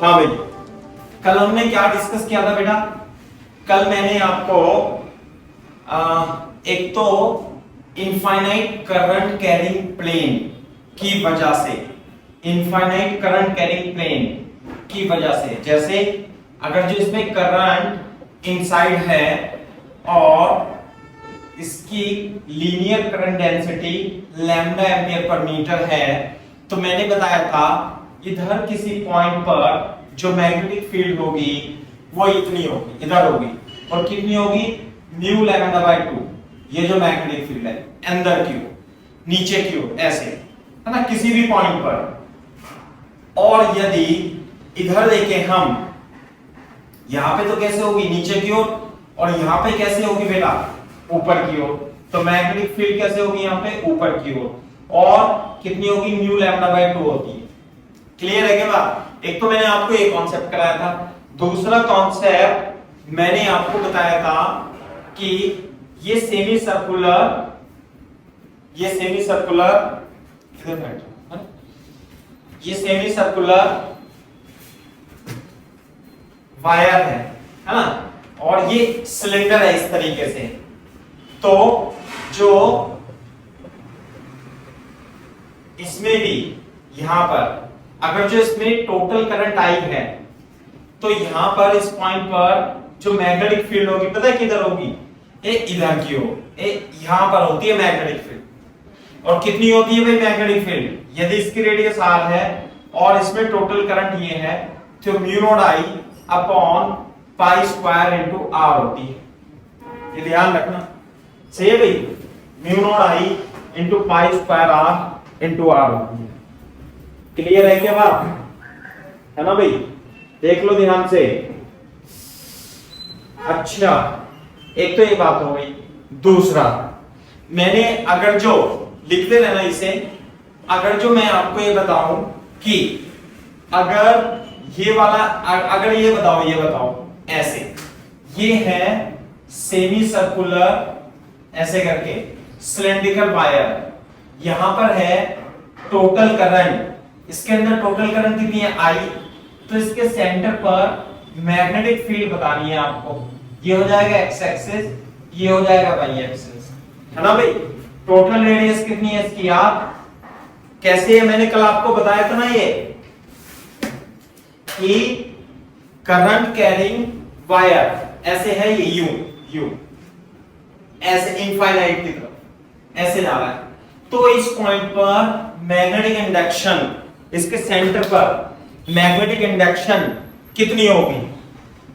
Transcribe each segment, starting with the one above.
हाँ भाई, कल हमने क्या डिस्कस किया था बेटा? कल मैंने आपको एक तो इनफाइनाइट करंट कैरिंग प्लेन की वजह से, इनफाइनाइट करंट कैरिंग प्लेन की वजह से, जैसे अगर जो इसमें करंट इनसाइड है और इसकी linear current density lambda ampere पर मीटर है, तो मैंने बताया था इधर किसी पॉइंट पर जो मैग्नेटिक फील्ड होगी वो इतनी होगी, इधर होगी, और कितनी होगी? Mu lambda by 2। ये जो मैग्नेटिक फील्ड है अंदर की ओर, नीचे की ओर, ऐसे है ना, किसी भी पॉइंट पर। और यदि इधर देखें हम, यहां पे तो कैसे होगी? नीचे की ओर, और यहां पे कैसे होगी बेटा? ऊपर की ओर। तो मैग्नेटिक फील्ड कैसे होगी? यहां पे ऊपर की ओर, और कितनी होगी? म्यू लैम्डा बाय 2 होती है। क्लियर है क्या बात? एक तो मैंने आपको एक कॉन्सेप्ट कराया था, दूसरा कॉन्सेप्ट मैंने आपको बताया था कि ये सेमी सर्कुलर ये सेमी सर्कुलर वायर है ना, और ये सिलेंडर है इस तरीके से। तो जो इसमें भी यहां पर अगर जो इसमें टोटल करंट आई है, तो यहां पर इस पॉइंट पर जो मैग्नेटिक फील्ड होगी, पता है किधर होगी? ये इधर की ओर, ये यहां पर होती है मैग्नेटिक फील्ड। और कितनी होती है भाई मैग्नेटिक फील्ड? यदि इसकी रेडियस r है और इसमें टोटल करंट ये है, तो mu not I upon pi square into r होती है। ये ध्यान रखना, सही है भाई? Mu naught I into pi square r into r होती है। क्लियर है क्या बात? है ना भाई? देख लो ध्यान से। अच्छा, एक तो ये बात हो गई। दूसरा, मैंने अगर जो लिखते रहना इसे, अगर जो मैं आपको ये बताऊं कि अगर ये वाला, अगर ये बताओ ऐसे, ये है सेमी सर्कुलर ऐसे करके सिलेंड्रिकल वायर, यहां पर है टोटल करंट, इसके अंदर टोटल करंट कितनी है? I। तो इसके सेंटर पर मैग्नेटिक फील्ड बतानी है आपको। ये हो जाएगा x एक्सिस, ये हो जाएगा y एक्सिस, है ना भाई? टोटल रेडियस कितनी है इसकी? कैसे है? मैंने कल आपको बताया था ना ये कि करंट कैरिंग वायर ऐसे है, ये यू ऐसे इनफाइनाइट की तरफ ऐसे जा रहा है। तो इस पॉइंट पर मैग्नेटिक इंडक्शन, इसके सेंटर पर मैग्नेटिक इंडक्शन कितनी होगी?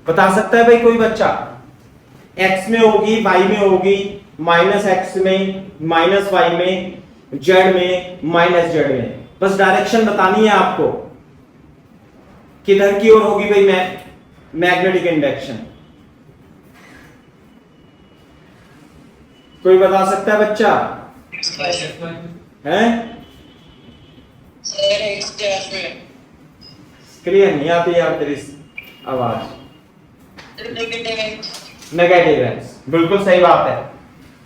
बता सकता है भाई कोई बच्चा? x में होगी, y में होगी, माइनस x में, माइनस y में, z में, माइनस z में। बस डायरेक्शन बतानी है आपको, किधर की ओर होगी भाई मैग्नेटिक इंडक्शन? कोई बता सकता है बच्चा? है? क्लियर नहीं आती यार तेरी आवाज। नेगेटिव है, बिल्कुल सही बात है।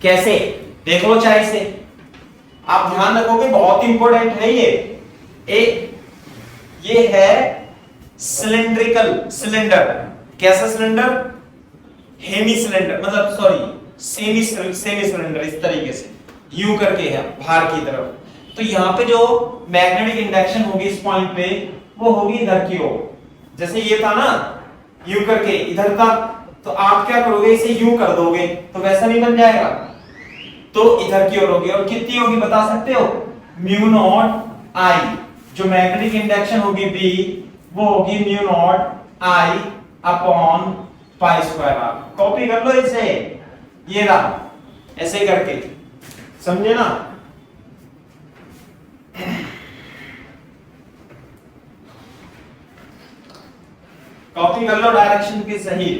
कैसे? देख लो चाहे से, आप ध्यान रखोगे, बहुत इंपॉर्टेंट है ये है सिलेंड्रिकल सिलेंडर। कैसा सिलेंडर? हेमी सिलेंडर, मतलब सॉरी सेमी सिलेंडर, इस तरीके से यूं करके है बाहर की तरफ। तो यहाँ पे जो मैग्नेटिक इंडक्शन होगी इस पॉइंट पे, वो होगी इधर की ओर। जैसे ये था ना यूं करके इधर था, तो आप क्या करोगे? इसे यूं कर दोगे तो वैसा नहीं बन जाएगा, तो इधर की ओर होगी। और कितनी होगी बता सकते हो? Mu naught I। जो मैग्नेटिक इंडक्शन होगी B, वो होगी mu not I upon pi square r। Copy कर लो इसे, ये रहा, ऐसे करके, समझे ना? कॉपी कर लो डायरेक्शन की सही।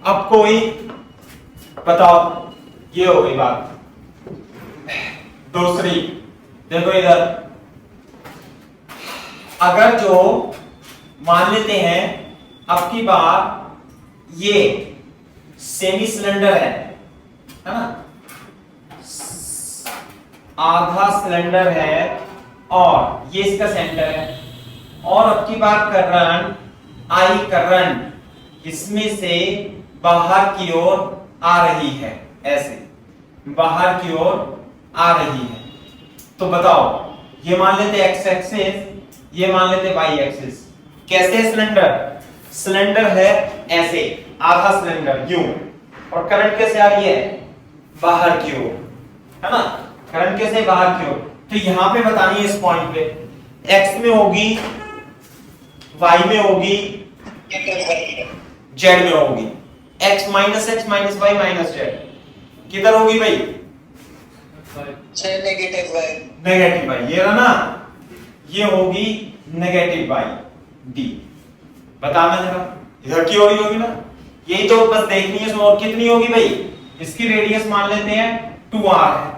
अब कोई बताओ, ये हो गई बात। दूसरी देखो इधर, अगर जो मान लेते हैं अब की बार ये सेमी सिलेंडर है ना, आधा सिलेंडर है और ये इसका सेंटर है। और अब की बात करंट इसमें से बाहर की ओर आ रही है, ऐसे बाहर की ओर आ रही है। तो बताओ, ये मान लेते एक्स एक्सिस, ये मान लेते वाई एक्सिस। कैसे सिलेंडर है ऐसे, आधा सिलेंडर यूं, और करंट कैसे आ रही है, बाहर की ओर, है ना। करंट कैसे बाहर की ओर, तो यहां पे बतानी है इस पॉइंट पे, एक्स में होगी, वाई में होगी, जेड में होगी। X minus Y minus Z किधर होगी भाई, नेगेटिव वाई, ये रहा ना, ये होगी नेगेटिव वाई डी। बताना जरा, इधर की ओर ही होगी ना, यही तो बस देखनी है। और कितनी होगी भाई, इसकी रेडियस मान लेते हैं 2r है,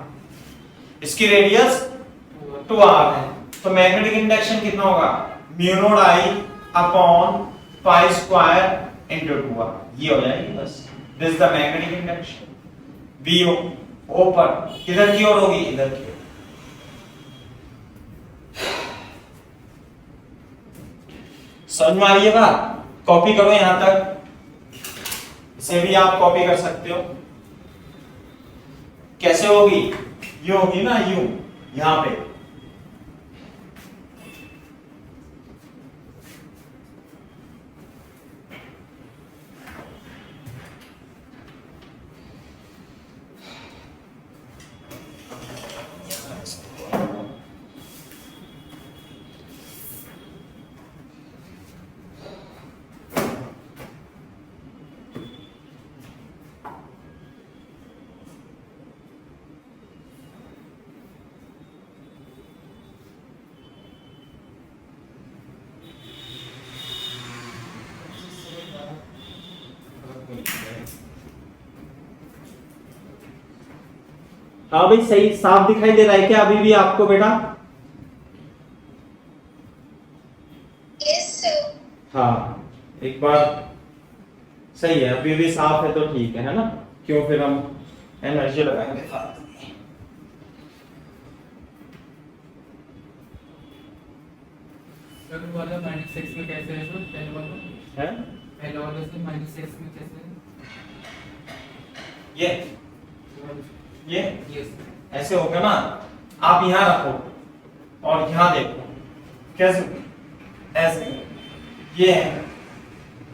इसकी रेडियस 2r है। तो मैग्नेटिक इंडक्शन कितना होगा, mu naught I upon pi square into 2r, ये हो जाएगी बस। This is the magnetic induction. VO ऊपर किधर की ओर होगी, इधर की ओर। समझ में आ रही है बात, कॉपी करो यहां तक, इसे भी आप कॉपी कर सकते हो। कैसे होगी, ये होगी ना यू, यहां पे हाँ भाई, सही साफ दिखाई दे रहा है क्या अभी भी आपको बेटा? Yes sir. हाँ, एक बार सही है, अभी भी साफ है तो ठीक है ना। क्यों फिर हम एनर्जी लगाएंगे। वाला -6 में कैसे है सर, पहले वाला है पहले वाला से -6 में कैसे है? ये यस ऐसे होगा ना, आप यहाँ रखो और यहाँ देखो कैसे, ऐसे ये है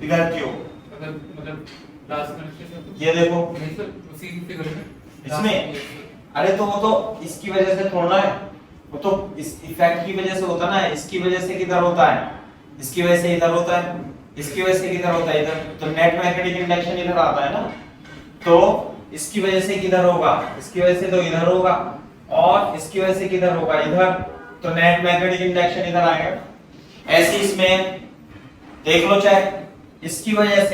इधर क्यों, अगर मतलब लास्ट में कैसे, ये देखो नहीं सर उसी फिगर में इसमें। अरे तो वो तो इसकी वजह से थोड़ा है, वो तो इस इफेक्ट की वजह से होता है ना, इसकी वजह से किधर होता है, इसकी वजह से इधर होता है, इसकी वजह से किधर होता है, इधर। तो नेट मैग्नेटिक इंडक्शन इधर आता है ना, तो इसकी वजह से किधर होगा, इसकी वजह से तो इधर होगा, और इसकी वजह से किधर होगा, इधर। तो नेट मैग्नेटिक इंडक्शन इधर आएगा। ऐसे इसमें देख लो, चाहे इसकी वजह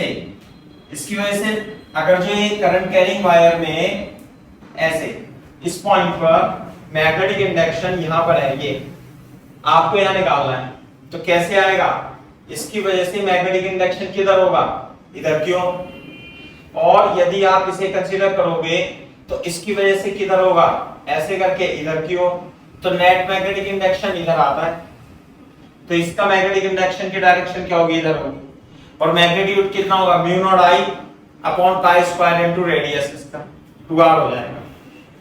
से अगर जो ये करंट कैरिंग वायर में ऐसे इस पॉइंट पर मैग्नेटिक इंडक्शन यहां पर है, ये आपको यहां निकालना है, तो कैसे आएगा, इसकी वजह से मैग्नेटिक इंडक्शन किधर होगा, इधर क्यों। और यदि आप इसे कंसीडर करोगे तो इसकी वजह से किधर होगा, ऐसे करके इधर क्यों। तो नेट मैग्नेटिक इंडक्शन इधर आता है, तो इसका मैग्नेटिक इंडक्शन की डायरेक्शन क्या होगी, इधर होगी। और मैग्नीट्यूड कितना होगा, mu naught I upon pi square into radius, इसका 2r हो जाएगा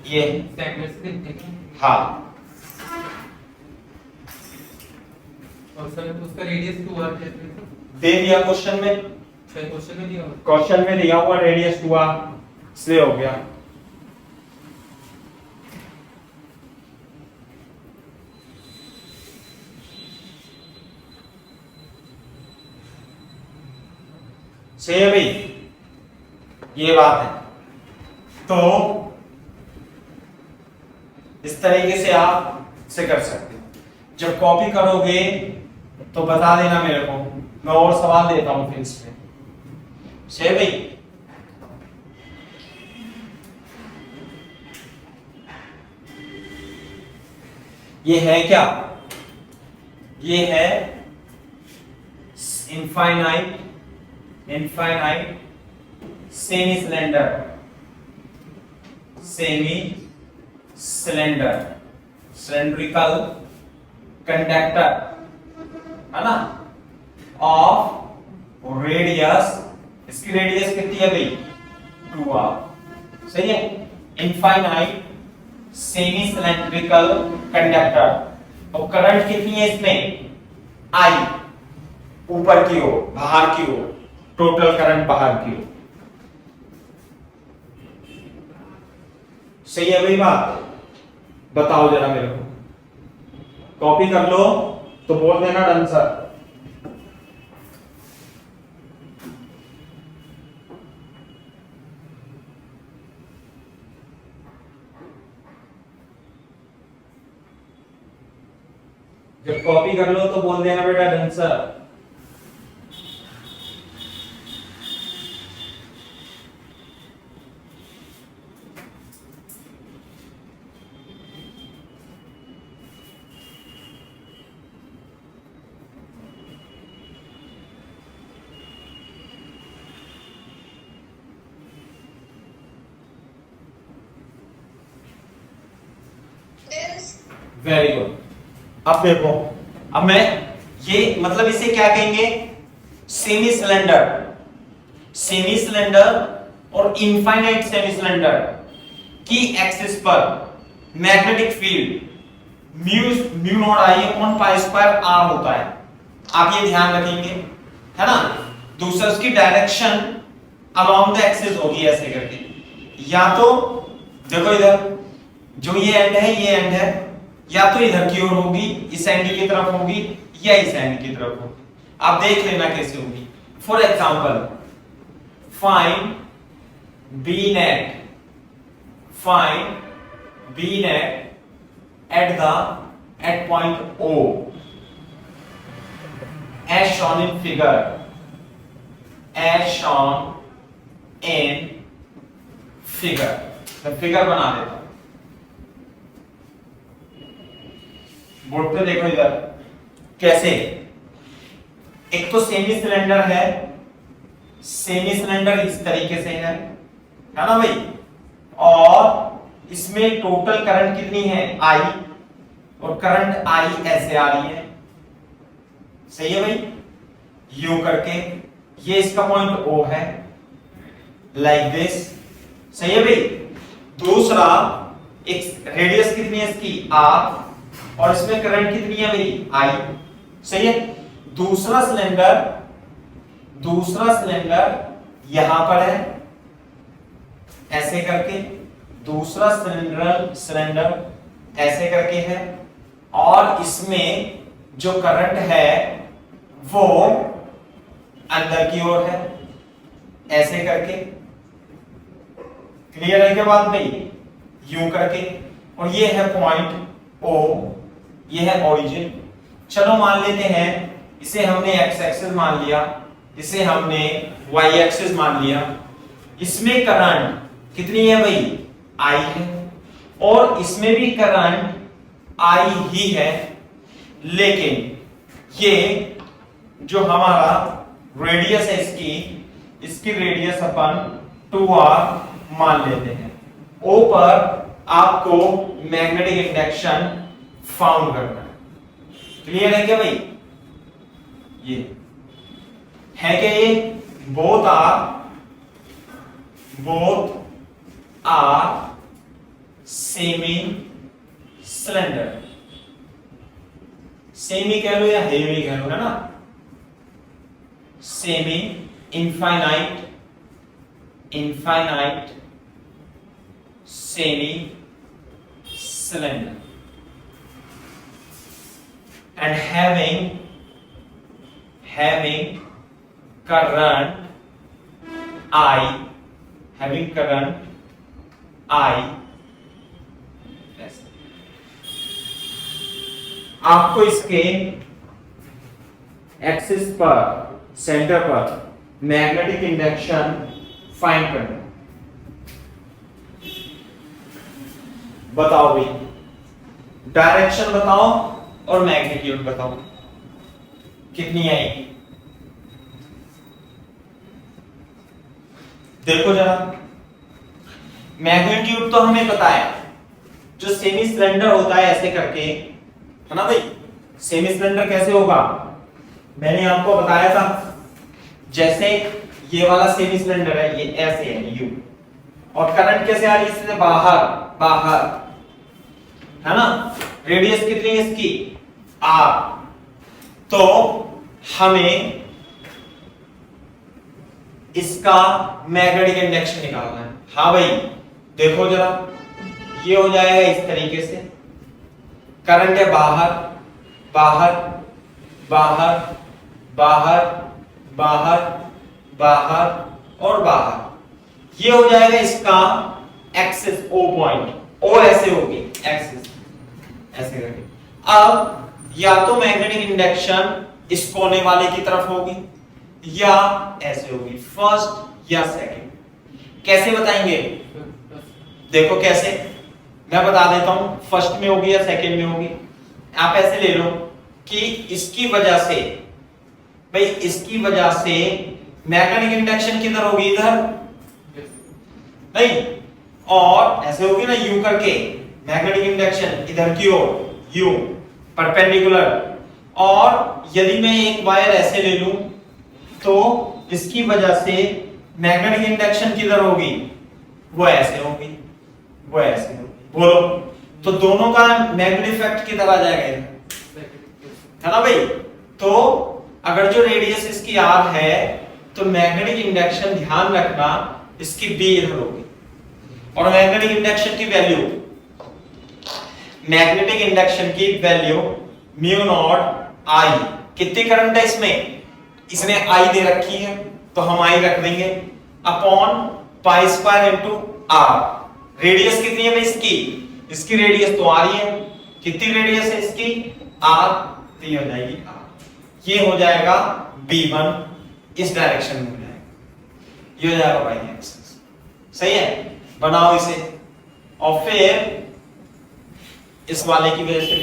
ये। स्टैंडर्ड से देखते हैं। हाँ, और सर उसका रेडियस 2r कैसे है सर? दे दिया क्वेश्चन में, शायद क्वेश्चन में दिया होगा। क्वेश्चन में दिया हुआ रेडियस 2r, इसलिए हो गया। सही है भाई, ये बात है। तो इस तरीके से आप इसे कर सकते हो। जब कॉपी करोगे तो बता देना मेरे को, मैं और सवाल देता हूं फिर इस पे। सही भाई, ये है क्या, ये है इनफाइनाइट सेमी सिलेंडरिकल कंडक्टर, है ना, ऑफ रेडियस, इसकी रेडियस कितनी है भाई 2r, सही है। इनफाइनाइट सेमी सिलेंड्रिकल कंडक्टर, और करंट कितनी है इसमें I, ऊपर की ओर, बाहर की ओर, टोटल करंट बाहर की ओर, सही है भाई बात। बताओ जरा मेरे को, कॉपी कर लो तो बोल देना डन सर। जब कॉपी कर लो तो बोल देना बेटा डन सर। Very good. अब देखो, अब मैं ये मतलब इसे क्या कहेंगे, सेमी सिलेंडर, सेमी सिलेंडर और इनफाइनाइट सेमी सिलेंडर की एक्सिस पर magnetic field mu not I upon pi square R होता है। आप ये ध्यान रखेंगे, है ना। दूसरा उसकी डायरेक्शन अलोंग द एक्सिस होगी ऐसे करके, या तो देखो इधर जो ये एंड है, ये एंड है, या तो इधर की ओर होगी, इस एंड की तरफ होगी, या इस एंड की तरफ होगी। आप देख लेना कैसे होगी। For example, find B net, find B net at point O as shown in figure, as shown in figure। मैं फिगर बना देता हूं, बोर्ड पे देखो इधर कैसे। एक तो सेमी सिलेंडर है, सेमी सिलेंडर इस तरीके से है ना भाई, और इसमें टोटल करंट कितनी है I, और करंट I ऐसे आ रही है, सही है भाई, यू करके। ये इसका पॉइंट O है, लाइक दिस, सही है भाई। दूसरा, एक रेडियस कितनी है इसकी R, और इसमें करंट कितनी है मेरी I, सही है। दूसरा सिलेंडर यहां पर है ऐसे करके, दूसरा सिलेंडर ऐसे करके है, और इसमें जो करंट है वो अंदर की ओर है ऐसे करके। क्लियर है क्या बात भाई, यूं करके। और ये है पॉइंट O, ये है ओरिजिन। चलो मान लेते हैं इसे हमने x एक्सिस मान लिया, इसे हमने y एक्सिस मान लिया। इसमें करंट कितनी है भाई I है, और इसमें भी करंट I ही है, लेकिन ये जो हमारा रेडियस है इसकी रेडियस अपन 2r मान लेते हैं। O पर आपको मैग्नेटिक इंडक्शन फाउंड करना है। क्लियर है क्या भाई, ये है क्या, ये both are semi cylinder, semi कह लो या हेवी कह लो, है ना। Semi infinite semi cylinder and having current I आपको इसके एक्सिस पर, सेंटर पर मैग्नेटिक इंडक्शन फाइंड करना। बताओ भाई, डायरेक्शन बताओ और मैग्नीट्यूड बताओ कितनी आएगी। देखो जरा, मैग्नीट्यूड तो हमें पता है, जो सेमी सिलेंडर होता है ऐसे करके, है ना भाई, सेमी सिलेंडर कैसे होगा, मैंने आपको बताया था, जैसे ये वाला सेमी सिलेंडर है, ये ऐसे है यू, और करंट कैसे आ रही है इससे बाहर बाहर, है ना। रेडियस कितनी है इसकी, आर। तो हमें इसका मैग्नेटिक इंडक्शन निकालना है। हाँ भाई देखो जरा, ये हो जाएगा इस तरीके से, करंट है बाहर बाहर बाहर बाहर बाहर बाहर और बाहर, ये हो जाएगा इसका एक्सिस ओ पॉइंट, ओ ऐसे होगी एक्सिस ऐसे करके। अब या तो मैग्नेटिक इंडक्शन इस कोने वाले की तरफ होगी या ऐसे होगी, फर्स्ट या सेकंड। कैसे बताएंगे, देखो कैसे, मैं बता देता हूं, फर्स्ट में होगी या सेकंड में होगी। आप ऐसे ले लो कि इसकी वजह से, भाई इसकी वजह से मैग्नेटिक इंडक्शन किधर होगी, इधर नहीं, और ऐसे होगी ना यू करके, मैग्नेटिक इंडक्शन इधर की ओर यू परपेंडिकुलर। और यदि मैं एक वायर ऐसे ले लूं तो इसकी वजह से मैग्नेटिक इंडक्शन किधर होगी, वो ऐसे होगी, वो ऐसे होगी। बोलो, तो दोनों का मैग्नेटिक इफेक्ट किधर आ जाएगा, है ना भाई। तो अगर जो रेडियस इसकी आर है तो मैग्नेटिक इंडक्शन ध्यान रखना इसकी बी इधर होगी, और मैग्नेटिक इंडक्शन की वैल्यू, मैग्नेटिक इंडक्शन की वैल्यू म्यू नॉट आई, कितनी करंट है इसमें, इसने आई दे रखी है तो हम आई रख देंगे, upon pi square into R. Radius कितनी है इसकी, इसकी रेडियस तो आ रही है, कितनी रेडियस है इसकी, आर, तो ये हो जाएगी आर। ये हो जाएगा B1, इस डायरेक्शन में हो जाएगा, ये हो जाएगा बाई एक्सिस। सही है, बनाओ इसे, और फिर इस वाले की वजह से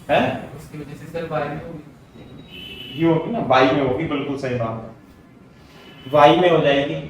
है, उसकी वजह से सर बाई में होगी, ये होगी ना, बाई में होगी, बिल्कुल सही बात है, वाई में हो जाएगी।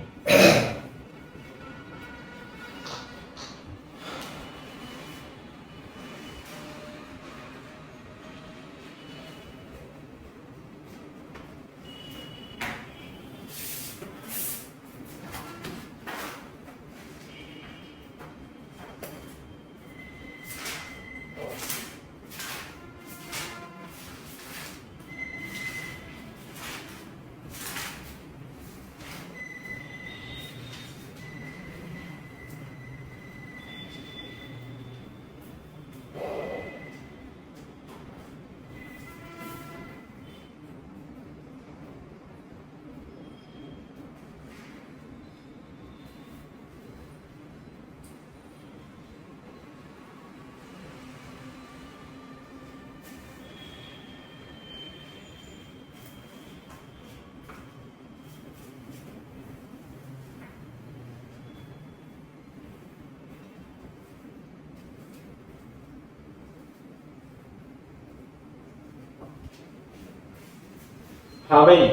हाँ भाई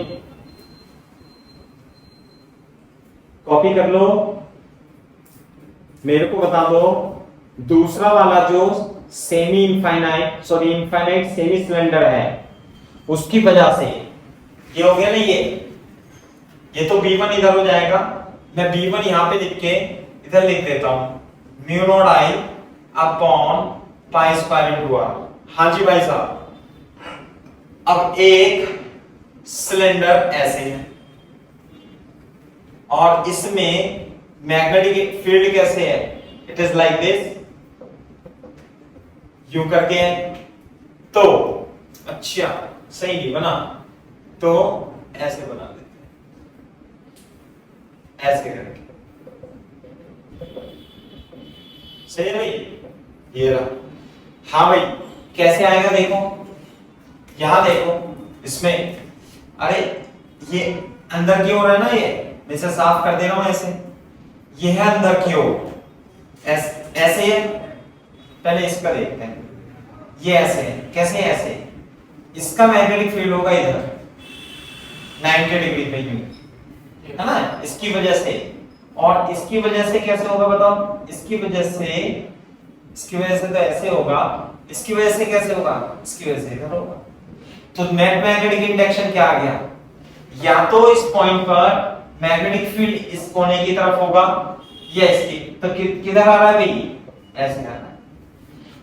कॉपी कर लो, मेरे को बता दो दूसरा वाला जो सेमी इनफाइनाइट सेमी सिलेंडर है उसकी वजह से ये हो गया ना, ये तो B1 इधर हो जाएगा, मैं B1 यहां पे लिख के इधर लिख देता हूं mu not I upon pi square into R. हाँ जी भाई साहब, अब एक सिलेंडर ऐसे है और इसमें मैग्नेटिक फील्ड कैसे है, it is like this, you करके है, तो अच्छा सही नहीं बना तो ऐसे बना देते हैं, ऐसे करके, सही है भाई, ये रहा। हाँ भाई कैसे आएगा देखो, यहां देखो इसमें, अरे ये अंदर की ओर है ना, ये मैं इसे साफ कर दे रहा हूं ऐसे, ये है अंदर की ओर, ऐसे है, पहले इसका देखते हैं, ये ऐसे है, कैसे है ऐसे, इसका मैग्नेटिक फील्ड होगा इधर 90 डिग्री पे यूं, है ना, इसकी वजह से, और इसकी वजह से कैसे होगा बताओ, इसकी वजह से इसकी वजह से तो ऐसे होगा, इसकी वजह से कैसे होगा, इसकी वजह से इधर होगा। तो नेट मैग्नेटिक इंडक्शन क्या आ गया, या तो इस पॉइंट पर मैग्नेटिक फील्ड इस कोने की तरफ होगा या इसकी, तो किधर आ रहा है भाई, ऐसे आ रहा है।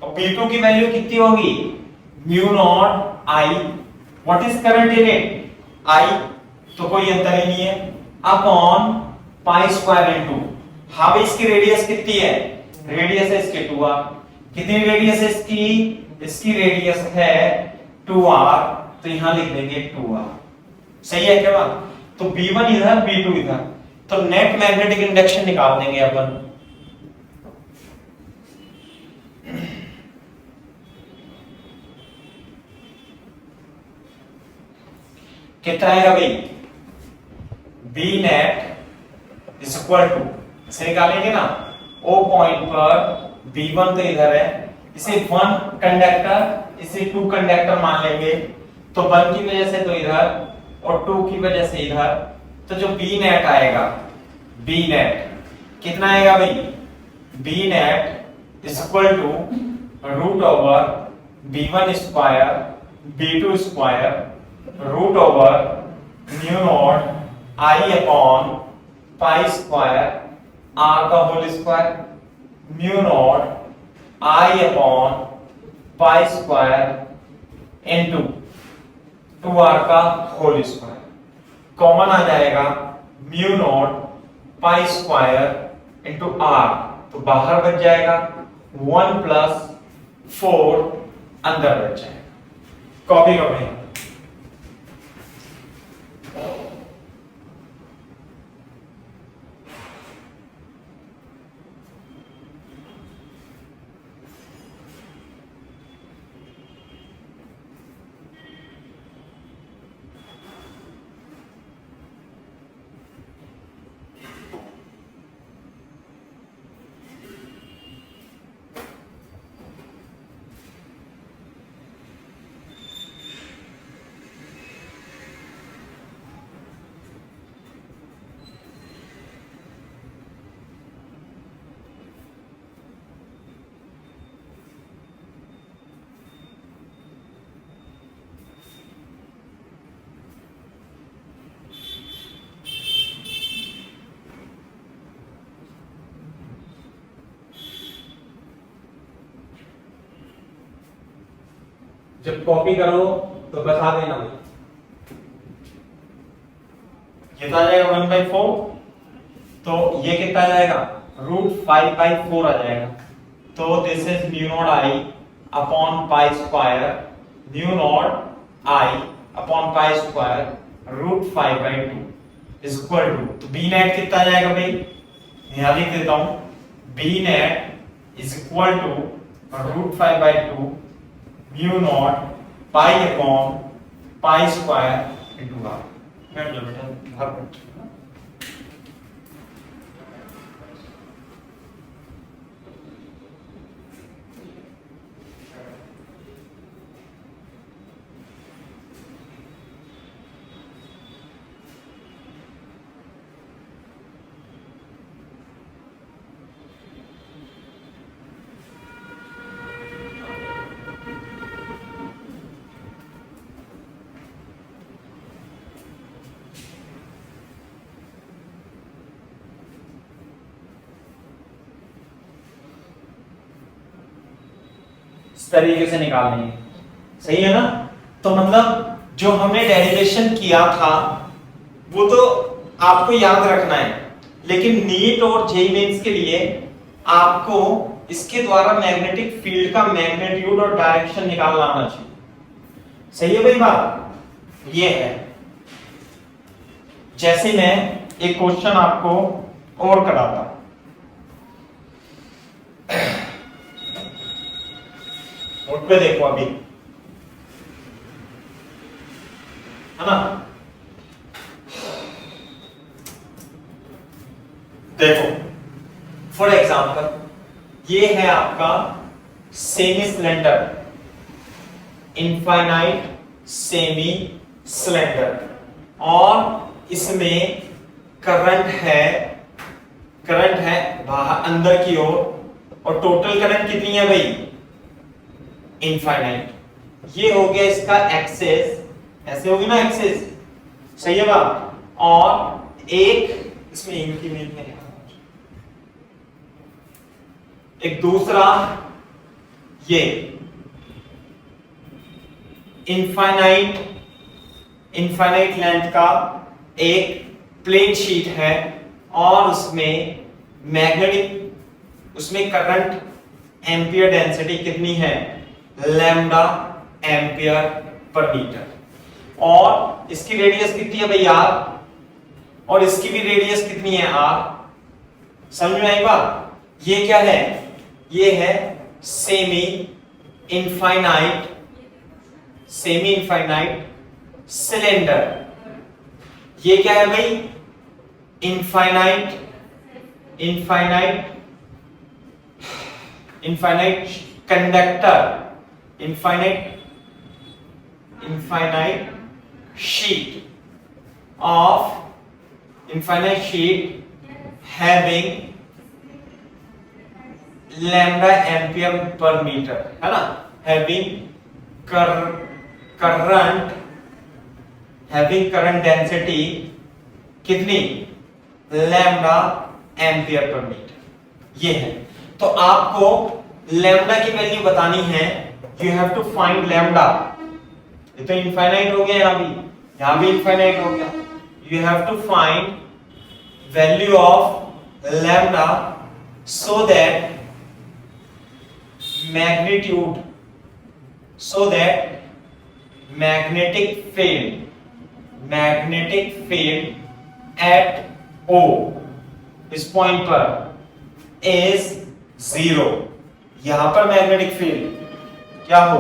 और P2 की वैल्यू कितनी होगी, mu not I, what is current in it, I, तो कोई अंतर ही नहीं है, अपॉन पाई स्क्वायर इनटू, हाँ भाई इसकी रेडियस कितनी है, रेडियस है इसके 2r, कितनी रेडियस है इसकी, इसकी रेडियस है 2r, तो यहां लिख देंगे 2r, सही है क्या बात। तो B1 इधर B2 इधर, तो नेट मैग्नेटिक इंडक्शन निकाल देंगे अपन। कितना आएगा भाई, B net is equal to, इसे निकालेंगे ना, ओ पॉइंट पर B1 तो इधर है, इसे 1 कंडक्टर, इसे 2 कंडक्टर मान लेंगे, तो 1 की वजह से तो इधर और 2 की वजह से इधर, तो जो बी नेट आएगा, बी नेट कितना आएगा भाई, B net is equal to root over B1 square B2 square root over mu not I upon pi square R का whole square, mu not I upon pi square into 2r का whole square, common आ जाएगा mu not pi square into r, तो बाहर बच जाएगा 1 plus 4 अंदर बच जाएगा, कॉपी कर लें। जब कॉपी करो तो बता देना, ये तो आ जाएगा 1/4, तो ये कितना आ जाएगा, √5/4 आ जाएगा, तो this is mu not I upon pi square, mu not I upon pi square √5/2 is equal to, तो बी नेट कितना आ जाएगा भाई, यहां लिख देता हूं, B net is equal to √5/2 mu not pi upon pi square into R. बैठ जाओ बेटा, घर बैठ। तरीके से निकालनी है, सही है ना। तो मतलब जो हमने डेरिवेशन किया था वो तो आपको याद रखना है, लेकिन नीट और जेईई मेंस के लिए आपको इसके द्वारा मैग्नेटिक फील्ड का मैग्नीट्यूड और डायरेक्शन निकालना आना चाहिए, सही है भाई बात। ये है, जैसे मैं एक क्वेश्चन आपको और कराता, नोट पे देखो अभी, है ना, देखो फॉर एग्जांपल ये है आपका semi cylinder, infinite semi cylinder, और इसमें करंट है बाहर अंदर की ओर और टोटल करंट कितनी है भाई, इनफाइनाइट। ये हो गया इसका एक्सेस, ऐसे होगी ना एक्सेस, सही है बात। और एक इसमें इंक्रीमेंट है, एक दूसरा ये इनफाइनाइट लेंथ का एक प्लेन शीट है और उसमें मैग्नेटिक, उसमें करंट एम्पियर डेंसिटी कितनी है, लैम्डा एम्पियर पर मीटर। और इसकी रेडियस कितनी है भाई आर, और इसकी भी रेडियस कितनी है आर। समझ में आई बात। ये क्या है, ये है सेमी इनफाइनाइट सिलेंडर। ये क्या है भाई, infinite conductor, infinite sheet having lambda ampere per meter, है ना, having current density कितनी, लैम्डा एम्पियर पर मीटर। ये है, तो आपको लैम्डा की वैल्यू बतानी है, you have to find lambda. ये तो इनफाइनाइट हो गया, यहां भी इनफाइनाइट हो गया। You have to find value of lambda so that magnetic field at O, इस पॉइंट पर इज 0। यहां पर मैग्नेटिक फील्ड क्या हो,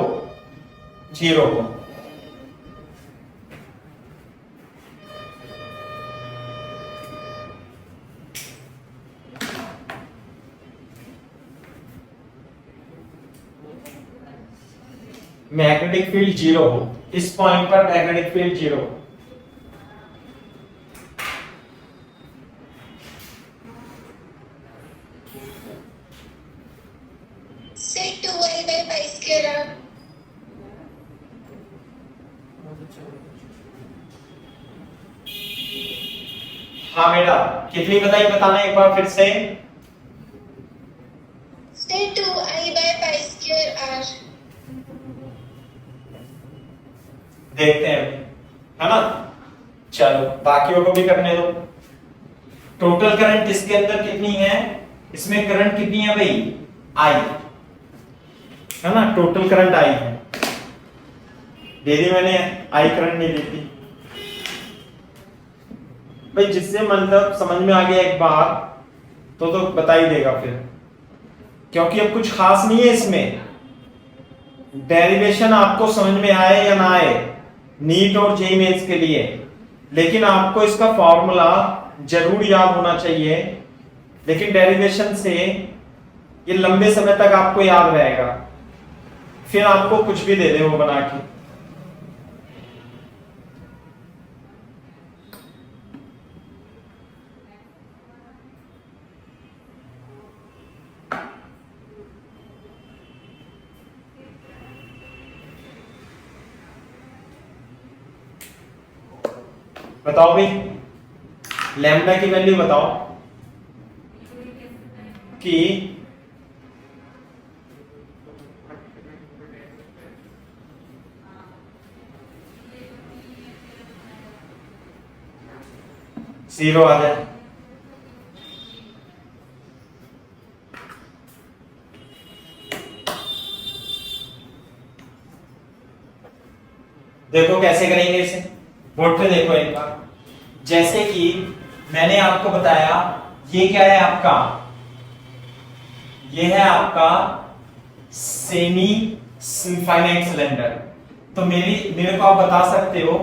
0 हो। मैग्नेटिक फील्ड 0 हो, इस पॉइंट पर मैग्नेटिक फील्ड 0 हो। हाँ बेटा, कितनी बताई, बताना एक बार फिर से। देखते हैं, है ना। चलो बाकियों को भी करने दो। टोटल करंट इसके अंदर कितनी है, इसमें करंट कितनी है भाई, आई, है ना। टोटल करंट आई है, दे दी मैंने, आई करंट नहीं दी थी भाई। जिससे मतलब समझ में आ गया एक बार तो बता ही देगा फिर, क्योंकि अब कुछ खास नहीं है इसमें। डेरिवेशन आपको समझ में आए या ना आए, नीट और जेईई मेंस के लिए, लेकिन आपको इसका फॉर्मूला जरूर याद होना चाहिए। लेकिन डेरिवेशन से ये लंबे समय तक आपको याद रहेगा, फिर आपको कुछ भी दे दे वो बना के। बताओ भाई, लैम्डा की वैल्यू बताओ कि जीरो आ जाए। देखो कैसे करेंगे इसे, बोर्ड पे देखो एक बार। जैसे कि मैंने आपको बताया, ये क्या है आपका, ये है आपका सेमी इनफाइनाइट सिलेंडर। तो मेरे को आप बता सकते हो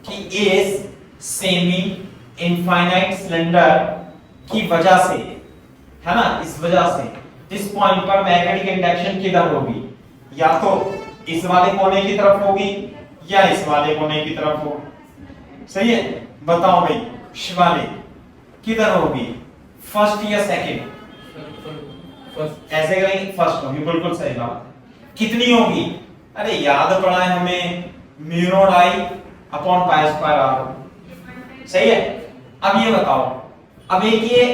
कि इस सेमी इनफाइनाइट सिलेंडर की वजह से, है ना, इस वजह से इस पॉइंट पर मैग्नेटिक इंडक्शन किधर होगी, या तो इस वाले कोने की तरफ होगी या इस वाले कोने की तरफ होगी। सही है, बताओ भाई शिवाली किधर होगी, फर्स्ट या सेकंड? फर्स्ट ऐसे करेंगे, फर्स्ट होगी, बिल्कुल सही बात है। कितनी होगी? अरे याद पड़ा है हमें, mu not I upon pi square R. सही है। अब ये बताओ, अब एक ये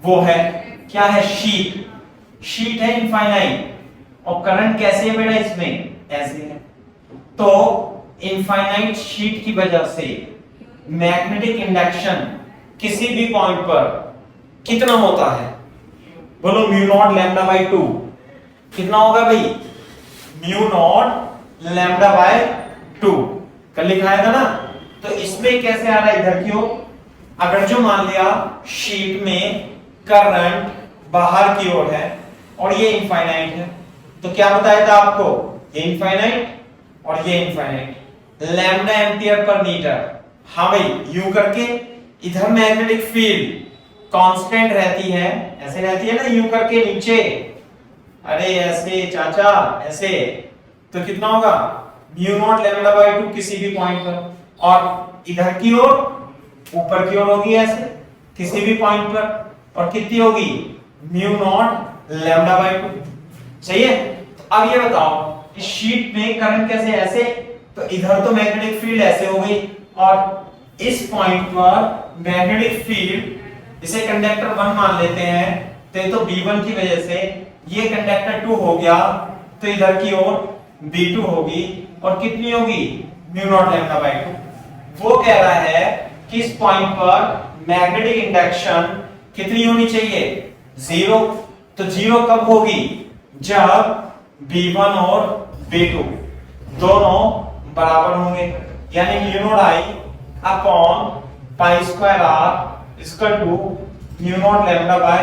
वो है, क्या है, शीट है इनफाइनाइट, और करंट कैसे है बेटा इसमें, ऐसे है। तो इनफाइनाइट शीट की वजह से मैग्नेटिक इंडक्शन किसी भी पॉइंट पर कितना होता है? बोलो, म्यू नॉट लैम्डा बाई 2। कितना होगा भाई? म्यू नॉट लैम्डा बाय 2 कल लिखाया था ना। तो इसमें कैसे आ रहा है, इधर की ओर। अगर जो मान लिया शीट में करंट बाहर की ओर है और ये इनफाइनाइट है, तो क्या बताया था आपको, ये इनफाइनाइट और ये इनफाइनाइट, लैम्डा एम्पियर पर मीटर। हाँ भाई, यूं करके इधर मैग्नेटिक फील्ड कांस्टेंट रहती है, ऐसे रहती है ना, यूं करके नीचे, अरे ऐसे चाचा, ऐसे, तो कितना होगा, म्यू नॉट लैम्डा बाय 2 किसी भी पॉइंट पर, और इधर की ओर ऊपर की ओर होगी ऐसे किसी भी पॉइंट पर, और कितनी होगी, म्यू नॉट लैम्डा बाय 2। सही है। तो अब ये बताओ, इस शीट में करंट कैसे, ऐसे, तो इधर तो मैग्नेटिक फील्ड ऐसे हो गई, और इस पॉइंट पर मैग्नेटिक फील्ड, इसे कंडक्टर 1 मान लेते हैं, तो B1 की वजह से ये कंडक्टर 2 हो गया, तो इधर की ओर B2 होगी, और कितनी होगी, म्यू नॉट लैम्डा बाय 2। वो कह रहा है कि इस पॉइंट पर मैग्नेटिक इंडक्शन कितनी होनी चाहिए, 0। तो 0 कब होगी, जब B1 और B2 दोनों बराबर होंगे, यानी mu not I upon pi square R equal to mu naught lambda by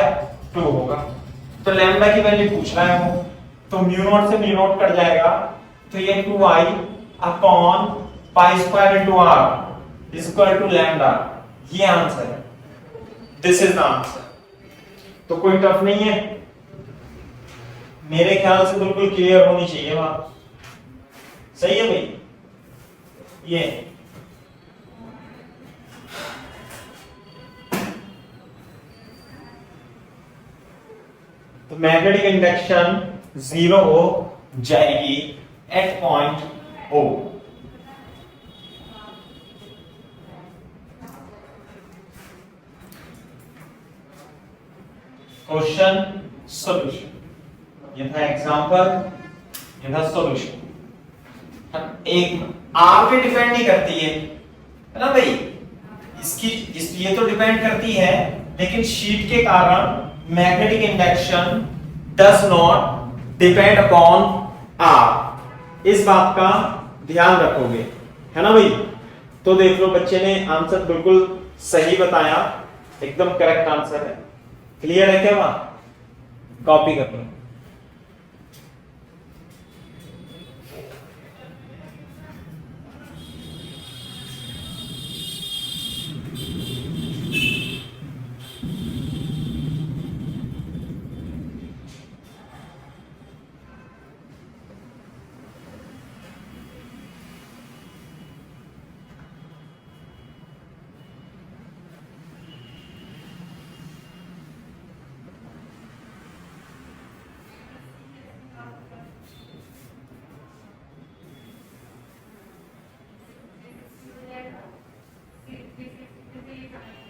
2 होगा। तो लैम्डा की वैल्यू पूछ रहा है वो, तो म्यू नॉट से म्यू नॉट कट जाएगा, तो ये 2i upon pi square into R equal to lambda. ये आंसर है, दिस इज द आंसर। तो कोई टफ नहीं है, मेरे ख्याल से बिल्कुल क्लियर होनी चाहिए बात। सही है भाई। ये तो मैग्नेटिक इंडक्शन 0 हो जाएगी at point O। Question solution, ये था एग्जांपल, ये था सॉल्यूशन। एक आप पे डिपेंड नहीं करती है ना भाई, ये तो डिपेंड करती है, लेकिन शीट के कारण magnetic induction does not depend upon R. इस बात का ध्यान रखोगे, है ना भाई। तो देख लो, बच्चे ने आंसर बिल्कुल सही बताया, एकदम करेक्ट आंसर है। क्लियर है क्या बात? कॉपी कर लो।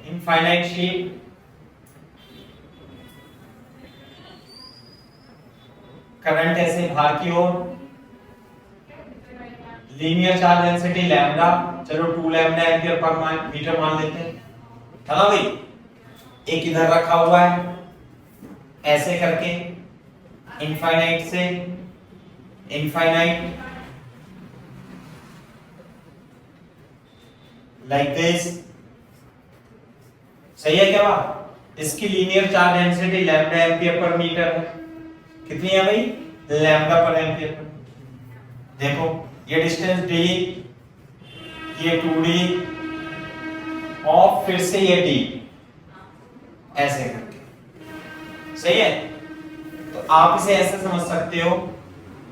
इनफाइनाइट शीट, करंट ऐसे बाहर की ओर, लीनियर चार्ज डेंसिटी लैम्डा, चलो 2 लैम्डा एम्पियर पर मीटर मान लेते हैं, है ना भाई। एक इधर रखा हुआ है ऐसे करके, इनफाइनाइट से इनफाइनाइट, लाइक दिस। सही है क्या बात? इसकी linear charge density lambda ampere पर मीटर है। कितनी है भाई? लैम्डा पर एम्पियर पर। देखो ये डिस्टेंस d, ये 2d, और फिर से ये d, ऐसे करके। सही है। तो आप इसे ऐसे समझ सकते हो,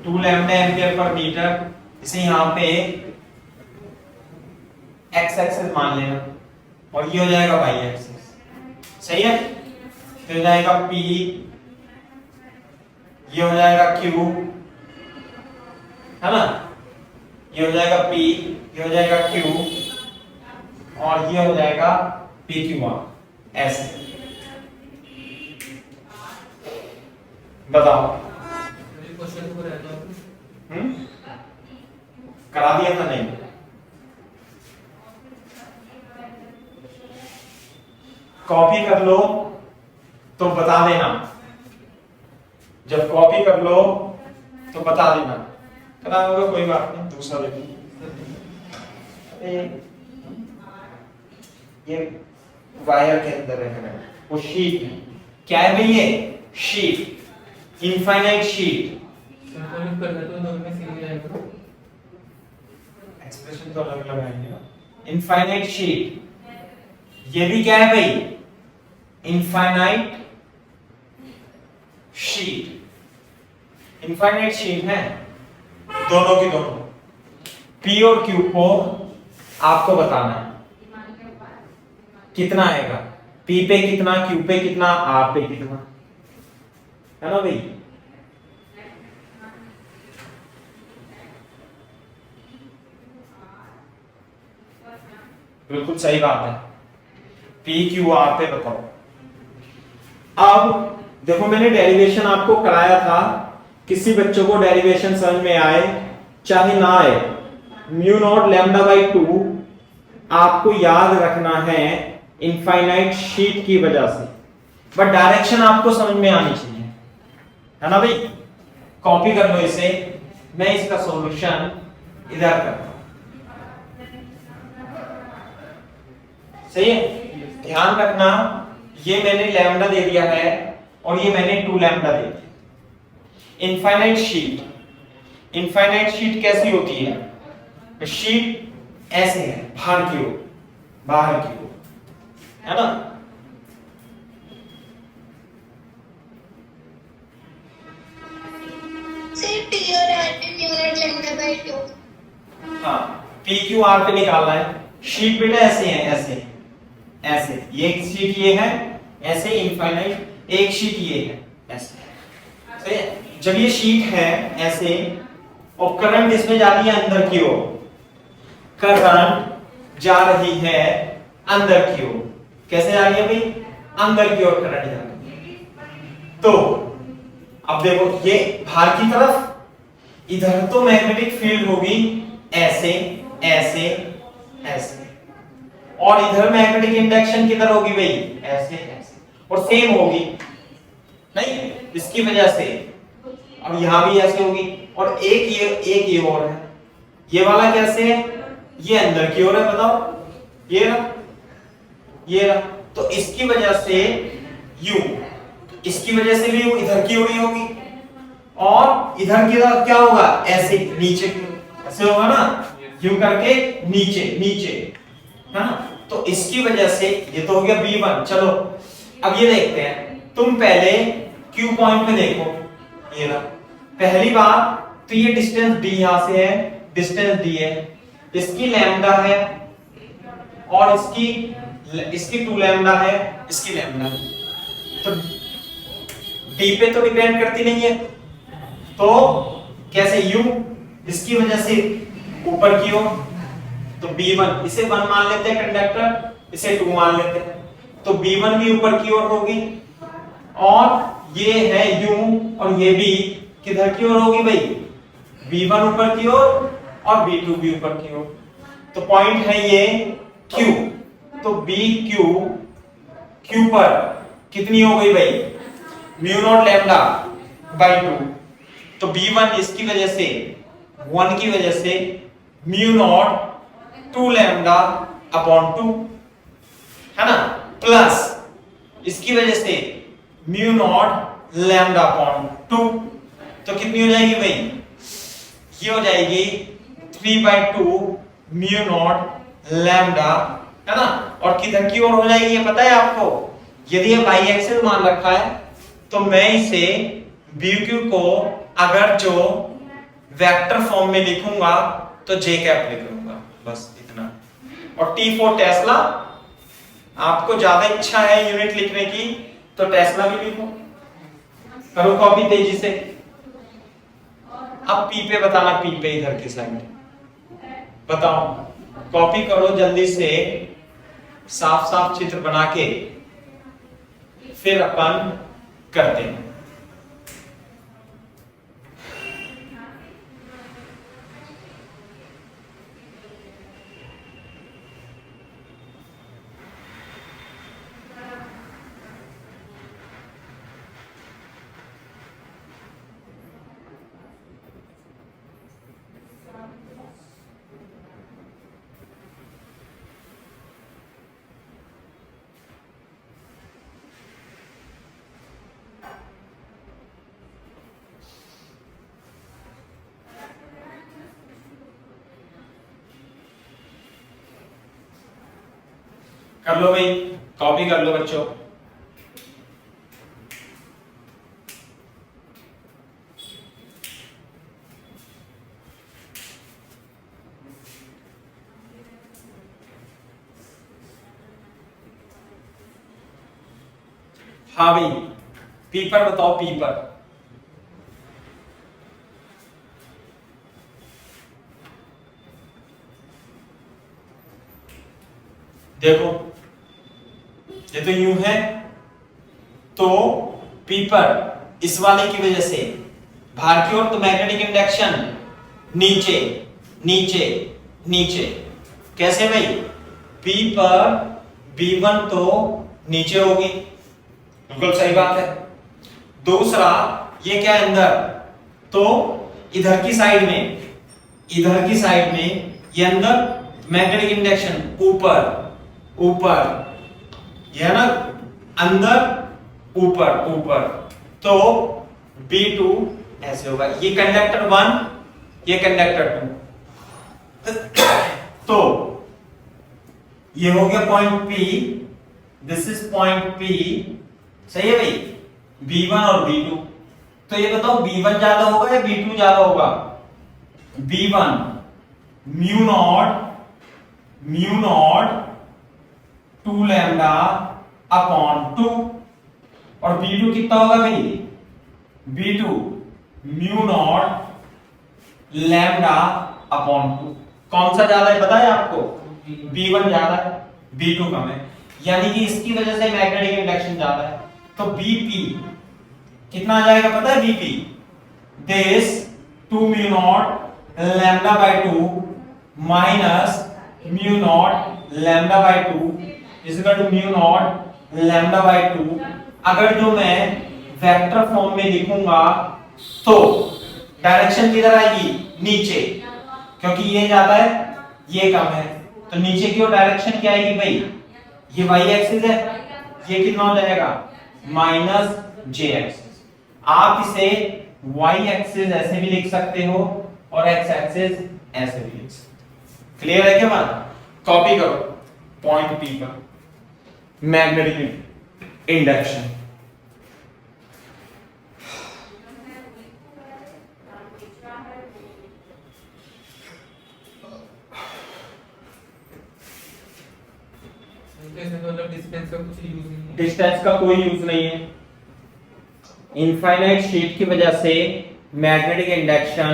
2 लैम्डा एम्पियर पर मीटर, इसे यहां पे x एक्सिस मान लेना, और ये हो जाएगा y एक्सिस। सही है। तो हो जाएगा p ये हो जाएगा Q, है ना, ये हो जाएगा P, ये हो जाएगा Q, और ये हो जाएगा PQR। ऐसे बताओ। क्वेश्चन को रहता है करा दिया था नहीं? कॉपी कर लो तो बता देना, जब कॉपी कर लो तो बता देना। करा होगा कोई बात नहीं, दूसरा देखो। ये वायर के अंदर है वो शीट है। क्या है भाई ये? Sheet, infinite sheet. सिंपल कर देते हो तो उनमें सीधी जाएगा। एक्सप्रेशन तो अलग अलग आएंगे ना। इनफाइनाइट शीट, ये भी क्या है भाई? Infinite sheet. इनफाइनाइट शीट है दोनों की दोनों। P और Q को आपको बताना है कितना आएगा, P पे कितना, Q पे कितना, R पे कितना, है ना भाई? बिल्कुल सही बात है। P Q R पे बताओ। अब देखो मैंने डेरिवेशन आपको कराया था, किसी बच्चों को डेरिवेशन समझ में आए चाहे ना आए, म्यू नॉट लैम्डा बाई 2 आपको याद रखना है इनफाइनाइट शीट की वजह से, बट डायरेक्शन आपको समझ में आनी चाहिए, है ना भाई? कॉपी कर लो इसे, मैं इसका सॉल्यूशन इधर करता हूं। सही है? ध्यान रखना, ये मैंने लैम्डा दे दिया है और ये मैंने 2 लैम्डा दे दिया। इनफाइनाइट शीट, इनफाइनाइट शीट कैसी होती है? शीट ऐसे है, बाहर की ओर, बाहर की ओर, है ना? हाँ, PQR पे निकालना है। शीट बेटा ऐसे है, ऐसे ऐसे, ये शीट ये है ऐसे, इनफाइनाइट एक शीट ये है ऐसे। सही है? जब ये शीट है ऐसे और करंट इसमें जा रही है अंदर की ओर, करंट जा रही है अंदर की ओर। कैसे जा रही है भाई? अंदर की ओर करंट जा रही है। तो अब देखो ये बाहर की तरफ, इधर तो मैग्नेटिक फील्ड होगी ऐसे ऐसे ऐसे, और इधर मैग्नेटिक इंडक्शन किधर होगी भाई? ऐसे ऐसे, और सेम होगी नहीं इसकी वजह से। अब यहां भी ऐसे होगी, और एक ये और है, ये वाला कैसे है? ये अंदर की ओर है, बताओ, ये रहा, ये रहा, तो इसकी वजह से यू, इसकी वजह से भी यू इधर की ओर ही होगी, और इधर की तरफ क्या होगा? ऐसे नीचे की ओर, ऐसे होगा ना, यू करके नीचे नीचे, है ना? तो इसकी वजह से ये तो हो गया B1। चलो अब ये देखते हैं, तुम पहले Q पॉइंट पे देखो, ये रहा पहली बात तो ये डिस्टेंस D यहां से है, डिस्टेंस D है, इसकी लैम्डा है और इसकी 2 लैम्डा है, इसकी लैम्डा है, तो D पे तो डिपेंड करती नहीं है, तो कैसे U इसकी वजह से ऊपर की ओर, तो B1 इसे 1 मान लेते हैं कंडक्टर, इसे 2 मान लेते हैं, तो B1 भी ऊपर की ओर होगी, और ये है U और ये भी किधर की ओर होगी भाई? B1 ऊपर की ओर और B2 भी ऊपर की ओर। तो पॉइंट है ये Q, तो BQ Q पर कितनी हो गई भाई? म्यू नॉट लैम्डा बाई 2, तो B1 इसकी वजह से 1 की वजह से म्यू नॉट 2 लैम्डा अपॉन 2, है ना, प्लस इसकी वजह से म्यू नॉट लैम्डा अपॉन 2, तो कितनी हो जाएगी भाई? ये हो जाएगी 3/2 म्यू नॉट लैम्डा, है ना, और किधर की ओर हो जाएगी ये पता है आपको? यदि ये बाई एक्सिस मान रखा है तो मैं इसे BQ को अगर जो वेक्टर फॉर्म में लिखूंगा तो J कैप लिख लूंगा, बस इतना। और T फॉर टेस्ला, आपको ज्यादा इच्छा है यूनिट लिखने की तो टेस्ला भी लिखो, करो कॉपी तेजी से। अब पी पे बताना, पी पे इधर की साइड बताओ, कॉपी करो जल्दी से, साफ साफ चित्र बना के फिर अपन करते हैं। कर लो भाई, कॉपी कर लो बच्चों। हाँ भाई, पी पर बताओ, पी पर। देखो ये तो यूं है, तो पी पर इस वाले की वजह से बाहर की ओर तो मैग्नेटिक इंडक्शन नीचे नीचे नीचे। कैसे भाई? पी पर B1 तो नीचे होगी, बिल्कुल सही बात है। दूसरा ये क्या है अंदर, तो इधर की साइड में, इधर की साइड में ये अंदर मैग्नेटिक इंडक्शन ऊपर ऊपर, यह ना अंदर ऊपर ऊपर, तो B2 ऐसे होगा। ये कंडक्टर 1, ये कंडक्टर 2, तो ये हो गया point P, this is point P, सही है भाई, B1 और B2। तो ये बताओ B1 ज्यादा होगा या B2 ज्यादा होगा? B1 mu naught 2 lambda upon 2, और B2 कितना होगा भाई? B2 mu naught lambda upon 2। कौन सा ज्यादा है पता है आपको? B1 ज्यादा है, B2 कम है, यानी कि इसकी वजह से मैग्नेटिक इंडक्शन ज्यादा है। तो BP कितना आ जाएगा पता है? BP this 2 mu naught lambda by 2 minus mu naught lambda by 2 is equal to mu naught lambda by 2। अगर जो मैं वेक्टर फॉर्म में लिखूंगा तो डायरेक्शन किधर आएगी? नीचे, क्योंकि ये ज्यादा है ये कम है, तो नीचे की ओर डायरेक्शन क्या आएगी भाई? ये y एक्सिस है, ये कितना हो जाएगा? Minus j axis. आप इसे y एक्सिस ऐसे भी लिख सकते हो और x एक्सिस ऐसे भी लिख सकते हो। क्लियर है क्या बात? कॉपी करो पॉइंट P पर मैग्नेटिक इंडक्शन। मतलब डिस्टेंस का कुछ यूज नहीं है, डिस्टेंस का कोई यूज नहीं है। इनफाइनाइट शीट की वजह से मैग्नेटिक इंडक्शन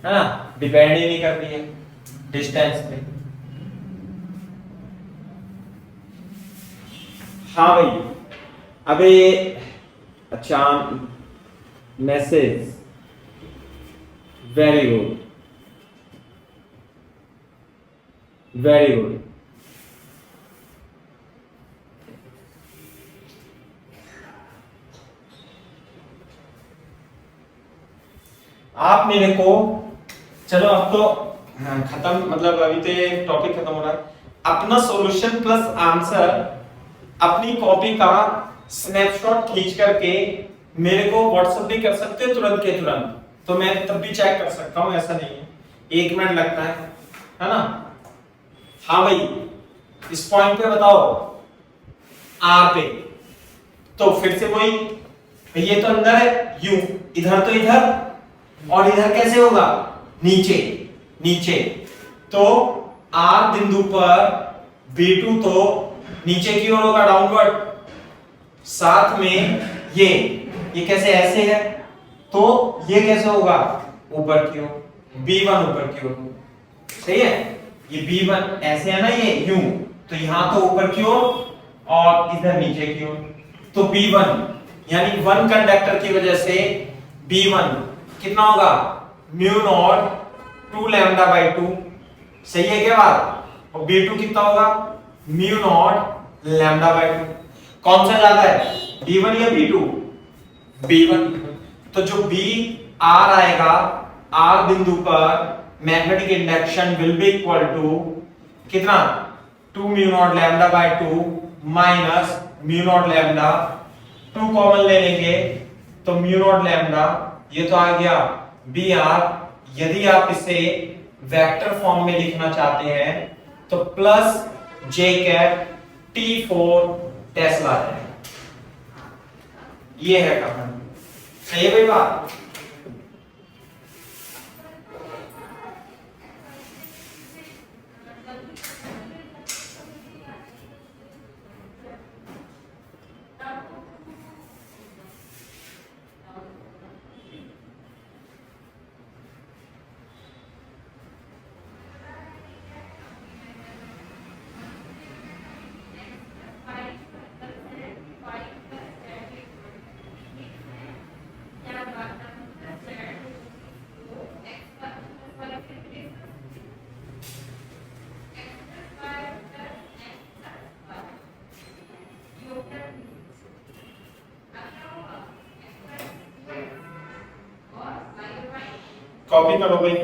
है ना डिपेंड ही नहीं कर रही है डिस्टेंस पे। हाँ भाई, अबे अच्छा, message, very good very good. आप मेरे को, चलो अब तो खत्म, मतलब अभी तो ये टॉपिक खत्म हो रहा है। अपना सॉल्यूशन प्लस आंसर अपनी कॉपी का स्नैपशॉट खींच करके मेरे को व्हाट्सएप भी कर सकते हो तुरंत के तुरंत, तो मैं तब भी चेक कर सकता हूं, ऐसा नहीं है, 1 मिनट लगता है ना। हाँ भाई, इस पॉइंट पे बताओ आर पे, तो फिर से वही, ये तो अंदर है यू, इधर तो इधर, और इधर कैसे होगा? नीचे नीचे, तो आर बिंदु पर B2 तो नीचे की ओर होगा, डाउनवर्ड। साथ में ये कैसे ऐसे है, तो ये कैसे होगा? ऊपर की ओर, B1 ऊपर की ओर, सही है। ये B1 ऐसे है ना, ये यूं, तो यहां तो ऊपर की ओर और इधर नीचे की ओर, तो B1 यानी 1 कंडक्टर की वजह से B1 कितना होगा, म्यू नॉट 2 लैम्डा बाई 2, सही है क्या बात। और B2 कितना होगा, म्यू नॉट लैम्डा बाई 2। कौन सा ज्यादा है, B1 या B2, B1। तो जो B R आएगा, R बिंदु पर magnetic induction will be equal to कितना, 2 mu naught lambda by 2 minus mu naught lambda, 2 common ले लेंगे तो म्यू नॉट लैम्डा, ये तो आ गया बी आर। यदि आप इसे वेक्टर फॉर्म में लिखना चाहते हैं तो प्लस जे कैप T4 टेस्ला है। ये है कहानी, सही है भाई बात। कॉपी करो भाई।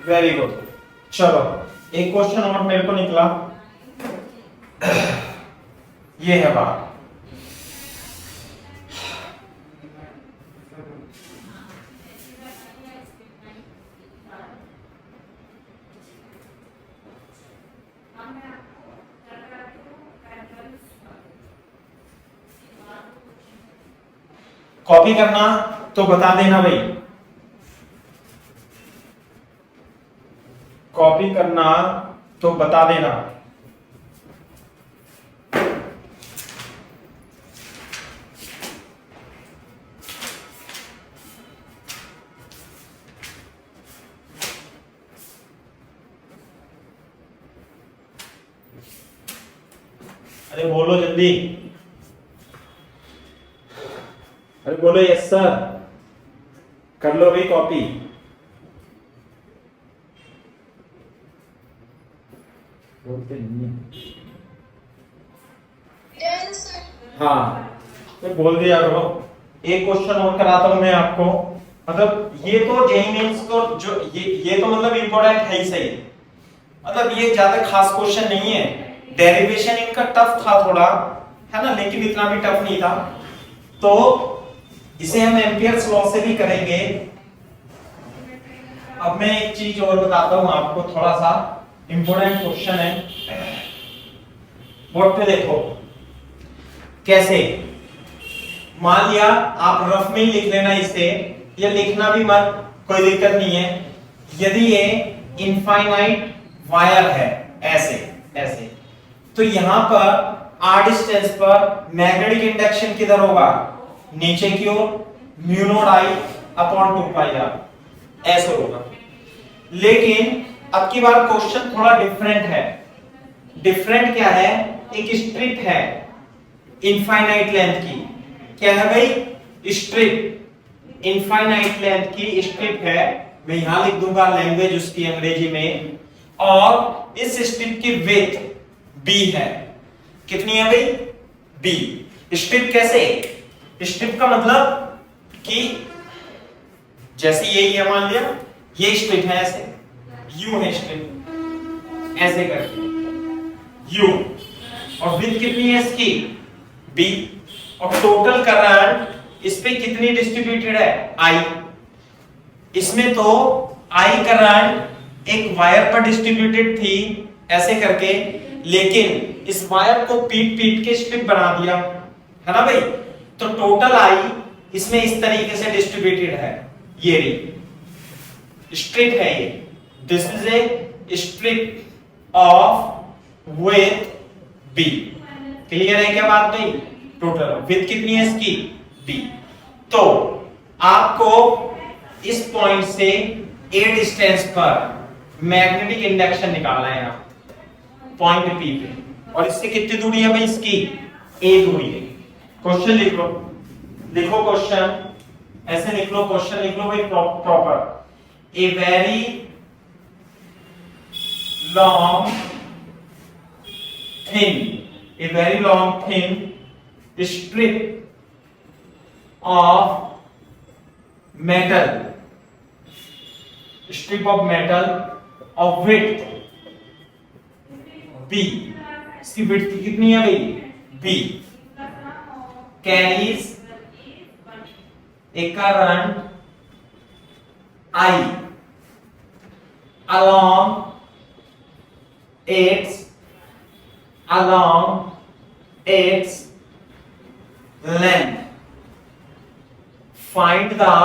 Very good. चलो एक क्वेश्चन और मेरे को निकला, ये है बात। कॉपी करना तो बता देना भाई, कॉपी करना तो बता देना। अरे बोलो जल्दी, अरे बोलो यस सर, कर लो भाई कॉपी। बोलते नहीं है। हाँ तो बोल दिया करो। एक क्वेश्चन और कराता हूं मैं आपको, मतलब ये तो जेईई मेंस को जो ये तो मतलब इंपॉर्टेंट है ही सही, मतलब ये ज्यादा खास क्वेश्चन नहीं है। डेरिवेशन इनका टफ था थोड़ा, है ना, लेकिन इतना भी टफ नहीं था। तो इसे हम एम्पियर्स लॉ से भी करेंगे। अब मैं एक चीज और बताता हूं आपको, थोड़ा सा इंपॉर्टेंट क्वेश्चन है। बोर्ड पे देखो कैसे, मान लिया आप रफ में ही लिख लेना इसे, या लिखना भी मत, कोई दिक्कत नहीं है। यदि ये इनफाइनाइट वायर है ऐसे ऐसे, तो यहां पर r डिस्टेंस पर मैग्नेटिक इंडक्शन किधर होगा, नीचे की ओर, mu not I upon 2 pi r ऐसे होगा। लेकिन अब की बार क्वेश्चन थोड़ा डिफरेंट है। डिफरेंट क्या है, एक स्ट्रिप है इनफाइनाइट लेंथ की। क्या है भाई, स्ट्रिप, इनफाइनाइट लेंथ की स्ट्रिप है। मैं यहां लिख दूंगा लैंग्वेज उसकी अंग्रेजी में, और इस स्ट्रिप की विड्थ b है। कितनी है भाई, b। स्ट्रिप कैसे, स्ट्रिप का मतलब कि जैसे ये मान लिया, ये स्ट्रिप है ऐसे, यू है स्ट्रिप ऐसे करके यू, और विड्थ कितनी है इसकी बी, और टोटल करंट इस पे कितनी डिस्ट्रीब्यूटेड है आई। इसमें तो आई करंट एक वायर पर डिस्ट्रीब्यूटेड थी ऐसे करके, लेकिन इस वायर को पीट पीट के स्ट्रिप बना दिया है ना भाई, तो टोटल आई इसमें इस तरीके से डिस्ट्रीब्यूटेड है। ये रही स्ट्रिप है ये, this is a strip of width B. Clear है क्या बात भाई? टोटल विड्थ कितनी है इसकी बी। तो आपको इस पॉइंट से ए डिस्टेंस पर मैग्नेटिक इंडक्शन निकालना है यहां पॉइंट पी पे, और इससे कितनी दूरी है भाई इसकी ए दूरी है। क्वेश्चन लिख लो, लिखो क्वेश्चन, ऐसे लिख लो क्वेश्चन, लिख लो भाई proper. A very long thin, a very long thin strip of metal, strip of metal of width b, इसकी width कितनी है भाई b, carries a current I along its length. Find the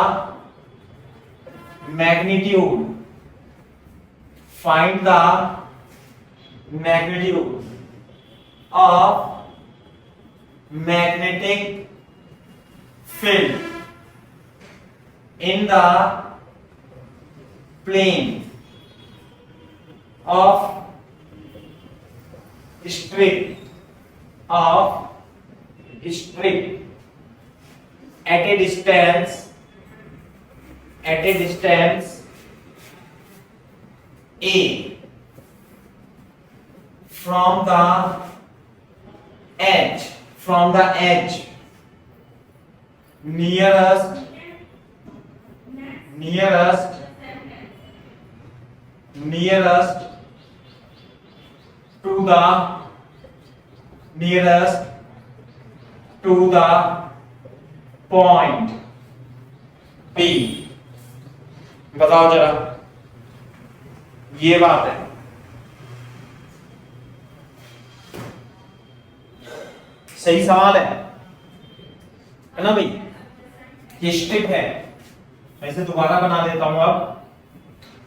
magnitude. Find the magnitude of magnetic field in the plane of strip at a distance a from the edge nearest to the point P। बताओ जरा, ये बात है। सही सवाल है ना भाई? ये स्ट्रिप है, मैं इसे दोबारा बना देता हूं। अब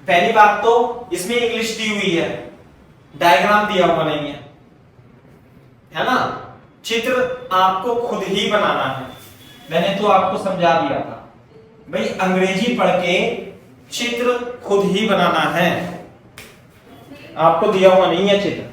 पहली बात तो इसमें इंग्लिश दी हुई है, डायग्राम दिया हुआ नहीं है ना, चित्र आपको खुद ही बनाना है। मैंने तो आपको समझा दिया था भाई, अंग्रेजी पढ़ के चित्र खुद ही बनाना है, आपको दिया हुआ नहीं है चित्र।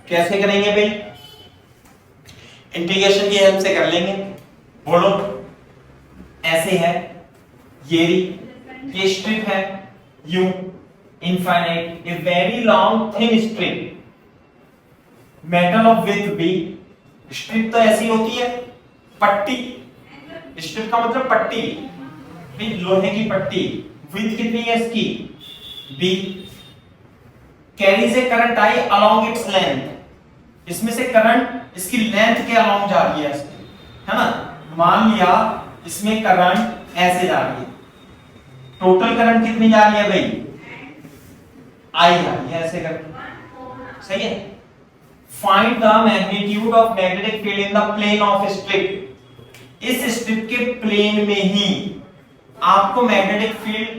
कैसे करेंगे भाई? इंटीग्रेशन की हेल्प से कर लेंगे। बोलो, ऐसे है, ये स्ट्रिप है you, infinite, a very long thin strip, metal of width B. Strip तो ऐसी होती है, पट्टी, स्ट्रिप का मतलब पट्टी, लोहे की पट्टी। विड्थ कितनी है इसकी B, carries a current I along its length, इसमें से करंट इसकी लेंथ के अलोंग जा रही है ना। मान लिया इसमें करंट ऐसे जा रही है, टोटल करंट कितनी जा रही है भाई आई जा रही है ऐसे करके, सही है। Find the magnitude of magnetic field in the plane of strip, इस स्ट्रिप के प्लेन में ही आपको magnetic field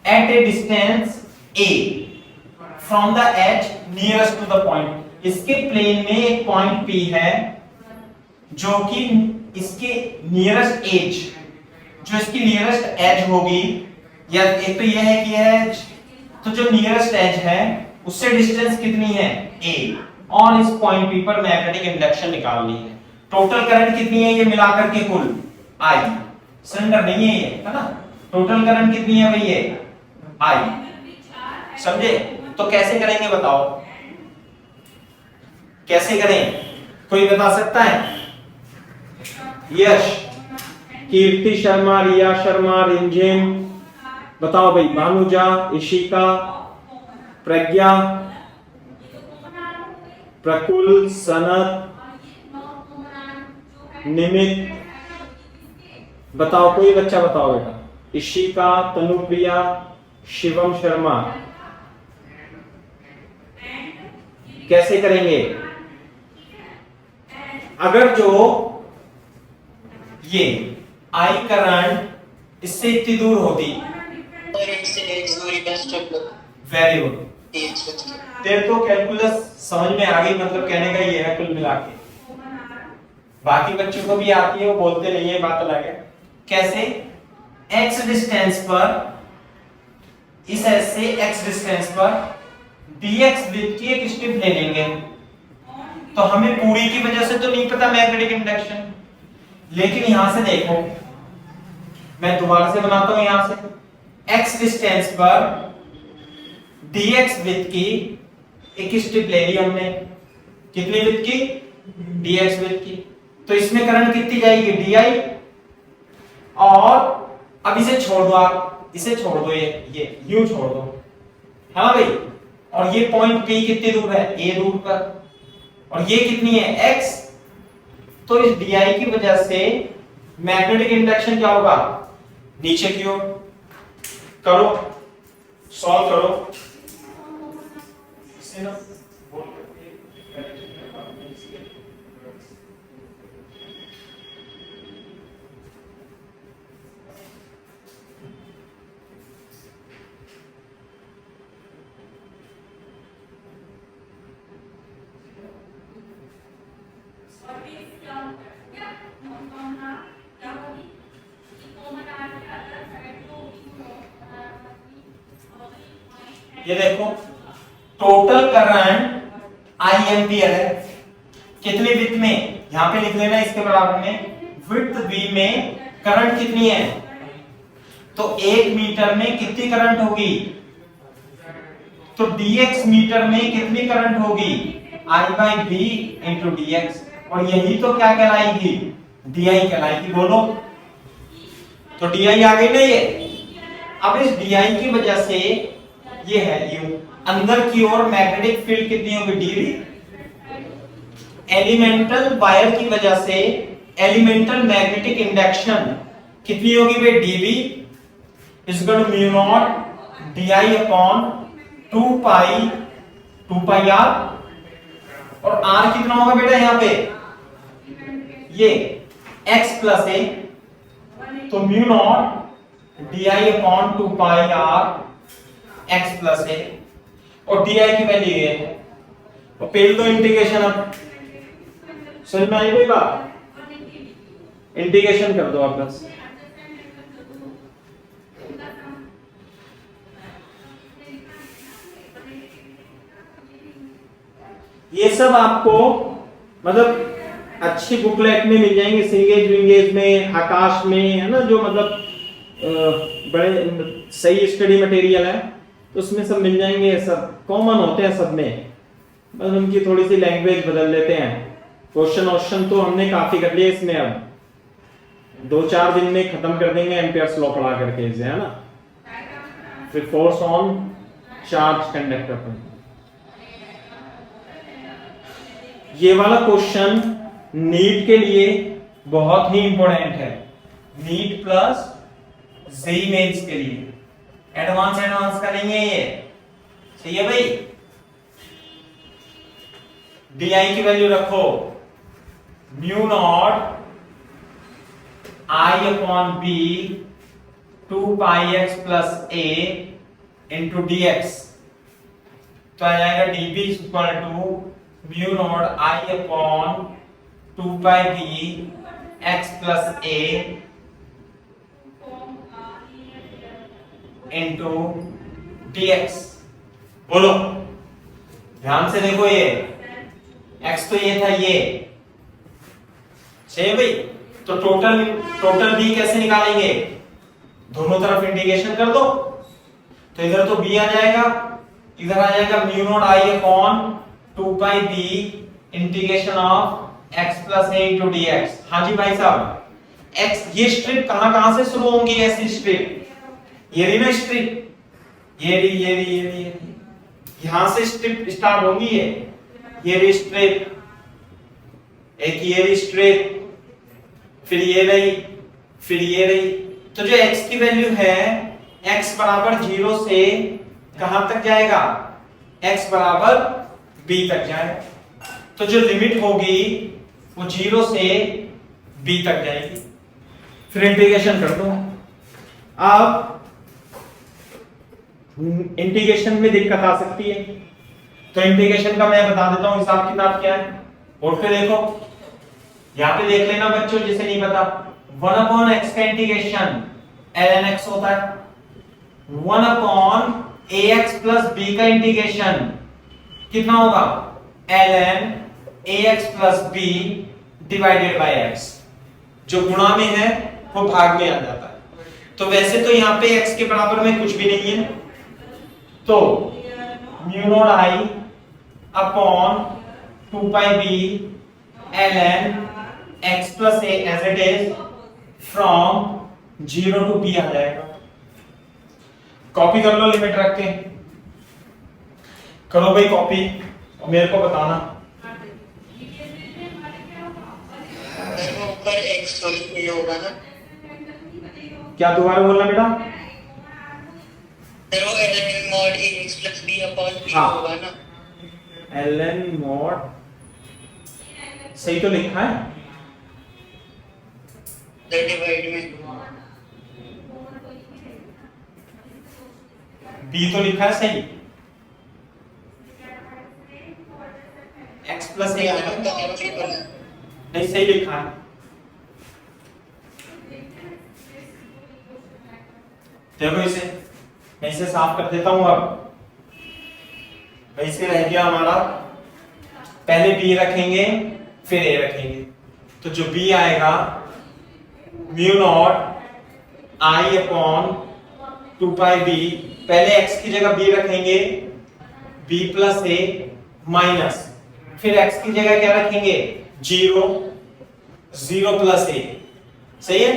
at a distance a from the edge nearest to the point, इसके प्लेन में एक पॉइंट P है जो कि इसके नियरेस्ट एज, जो इसकी नियरेस्ट एज होगी या एक तो ये है कि है, तो जो नियरेस्ट एज है उससे डिस्टेंस कितनी है a, और इस पॉइंट P पर मैग्नेटिक इंडक्शन निकालनी है। टोटल करंट कितनी है ये मिलाकर के कुल I, सिलेंडर नहीं है ये, है ना। टोटल करंट कितनी है भाई ये I, समझे। तो कैसे करेंगे बताओ, कैसे करें, कोई बता सकता है? यश, कीर्ति शर्मा, रिया शर्मा, रिंझिम, बताओ भाई। भानुजा, इशिका, प्रज्ञा, प्रकुल, सनत, निमित, बताओ कोई बच्चा बताओ बेटा। इशिका, तनुप्रिया, शिवम शर्मा, कैसे करेंगे? अगर जो ये आई करंट इससे इतनी दूर होती, वेरी गुड, तेरे तो कैलकुलस समझ में आ गई, मतलब कहने का ये है कुल मिला के। बाकी बच्चों को भी आती है, वो बोलते नहीं है, बात अलग है। कैसे? x डिस्टेंस पर, इस एस से x डिस्टेंस पर dx विड्थ की एक स्ट्रिप ले लेंगे। तो हमें पूरी की वजह से तो नहीं पता मैग्नेटिक इंडक्शन, लेकिन यहां से देखो, मैं दोबारा से बनाता हूं। यहां से x डिस्टेंस पर dx विड्थ की एक स्ट्रिप ले ली हमने, कितनी विड्थ की? dx विड्थ की। तो इसमें करंट कितनी जाएगी? di। और अब इसे छोड़ दो, आप इसे छोड़ दो, ये यूं छोड़ दो, है ना भाई। और ये पॉइंट P कितनी दूर है? a दूर पर, और ये कितनी है? x। तो इस di की वजह से मैग्नेटिक इंडक्शन क्या होगा? नीचे की ओर। करो, सॉल्व करो। इससे ना बोल करके ये देखो, टोटल करंट आई एम्पियर है, कितनी विड्थ में? यहां पे लिख लेना इसके बराबर में, विड्थ v में करंट कितनी है? तो 1 मीटर में कितनी करंट होगी? तो dx मीटर में कितनी करंट होगी? I by v into dx, और यही तो क्या कहलाएगी? di कहलाएगी। बोलो, तो di आ गई ना ये। अब इस di की वजह से ये है u, अंदर की ओर मैग्नेटिक फील्ड कितनी होगी? dv। एलिमेंटल वायर की वजह से एलिमेंटल मैग्नेटिक इंडक्शन कितनी होगी भाई? dv is equal to mu naught di upon 2 pi r, और r कितना होगा बेटा यहाँ पे? ये x प्लस a, तो mu naught di upon 2 pi r x plus a, और di की वैल्यू ये है। और पेल दो इंटीग्रेशन। अब समझ में आई कोई बात? इंटीग्रेशन कर दो आप बस। ये सब आपको मतलब अच्छी बुकलेट में मिल जाएंगे, सिंगेज विंगेज में, आकाश में, है ना, जो मतलब बड़े सही स्टडी मटेरियल है, तो उसमें सब मिल जाएंगे। सब कॉमन होते हैं सब में, बस उनकी थोड़ी सी लैंग्वेज बदल लेते हैं। क्वेश्चन तो हमने काफी कर लिए इसमें, अब 2-4 दिन में खत्म कर देंगे एम्पियर्स लॉ पढ़ा करके इसे, है ना। फिर फोर्स ऑन चार्ज कंडक्टर पर ये वाला क्वेश्चन नीट के लिए बहुत ही इंपॉर्टेंट है, नीट प्लस जेईई मेंस के लिए। एडवांस का नहीं है ये, सही है भाई। डी की वैल्यू रखो, mu not I upon B 2 pi X plus A into D X, तो आ जाएगा DB equal to mu not I upon 2 pi B X plus A into dx। बोलो, ध्यान से देखो, ये x तो ये था, ये सही है भाई। तो टोटल b कैसे निकालेंगे? दोनों तरफ इंटीग्रेशन कर दो, तो इधर तो b आ जाएगा, इधर आ जाएगा mu not i upon 2 pi b integration of x plus a into dx। हाँ जी भाई साहब, x, ये स्ट्रिप कहां से शुरू होंगी? ऐसी स्ट्रिप, ये रही ना स्ट्रिप, ये रही, यहां से स्ट्रिप स्टार्ट होंगी, ये रही स्ट्रिप, एक ये रही स्ट्रिप, फिर ये रही, फिर ये रही। तो जो x की वैल्यू है, x बराबर 0 से कहां तक जाएगा? x बराबर b तक जाएगा। तो जो लिमिट होगी वो 0 से b तक जाएगी। फिर इंटीग्रेशन कर दो। अब इंटीग्रेशन में दिक्कत आ सकती है, तो इंटीग्रेशन का मैं बता देता हूं हिसाब किताब क्या है। बोर्ड पे देखो, यहां पे देख लेना बच्चों जिसे नहीं पता। 1 अपॉन x का इंटीग्रेशन ln x होता है, 1 अपॉन ax प्लस b का इंटीग्रेशन कितना होगा? ln ax plus b divided by x। जो गुणा में है वो भाग में आ जाता है। तो वैसे तो यहाँ पे x के बराबर में कुछ भी नहीं है, तो mu not i upon 2 pi b ln x plus a as it is from 0 to b आ जाएगा। कॉपी कर लो लिमिट रख के, करो भाई कॉपी, मेरे को बताना। ऊपर x ये होगा ना? क्या दोबारा बोलना बेटा? ln mod ax plus b upon b हाँ, होगा ना? ln mod, सही तो लिखा है, डिवाइड में b तो लिखा है सही, x प्लस a नहीं सही लिखा है। देखो इसे, मैं इसे साफ कर देता हूं। अब ऐसे रह गया हमारा, पहले b रखेंगे फिर a रखेंगे, तो जो b आएगा mu naught i upon 2 pi b, पहले x की जगह b रखेंगे, b प्लस a माइनस, फिर x की जगह क्या रखेंगे? 0 प्लस a। सही है,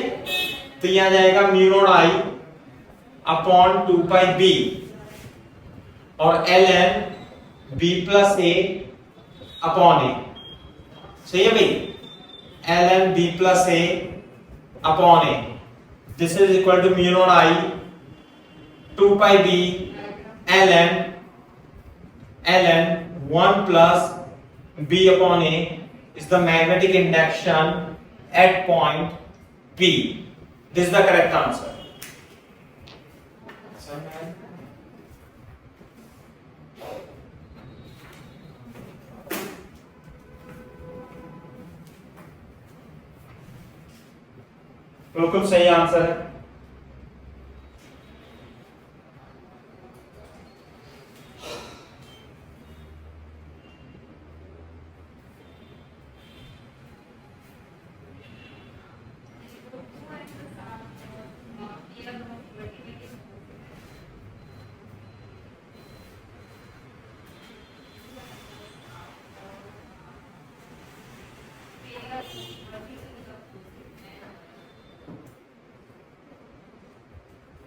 तो यह आ जाएगा mu not i upon 2 pi b और ln b plus a upon a। सही है भाई, ln b plus a upon a, this is equal to mu not i 2 pi b ln 1 plus b upon a is the magnetic induction at point P. This is the correct answer. बिल्कुल सही answer है।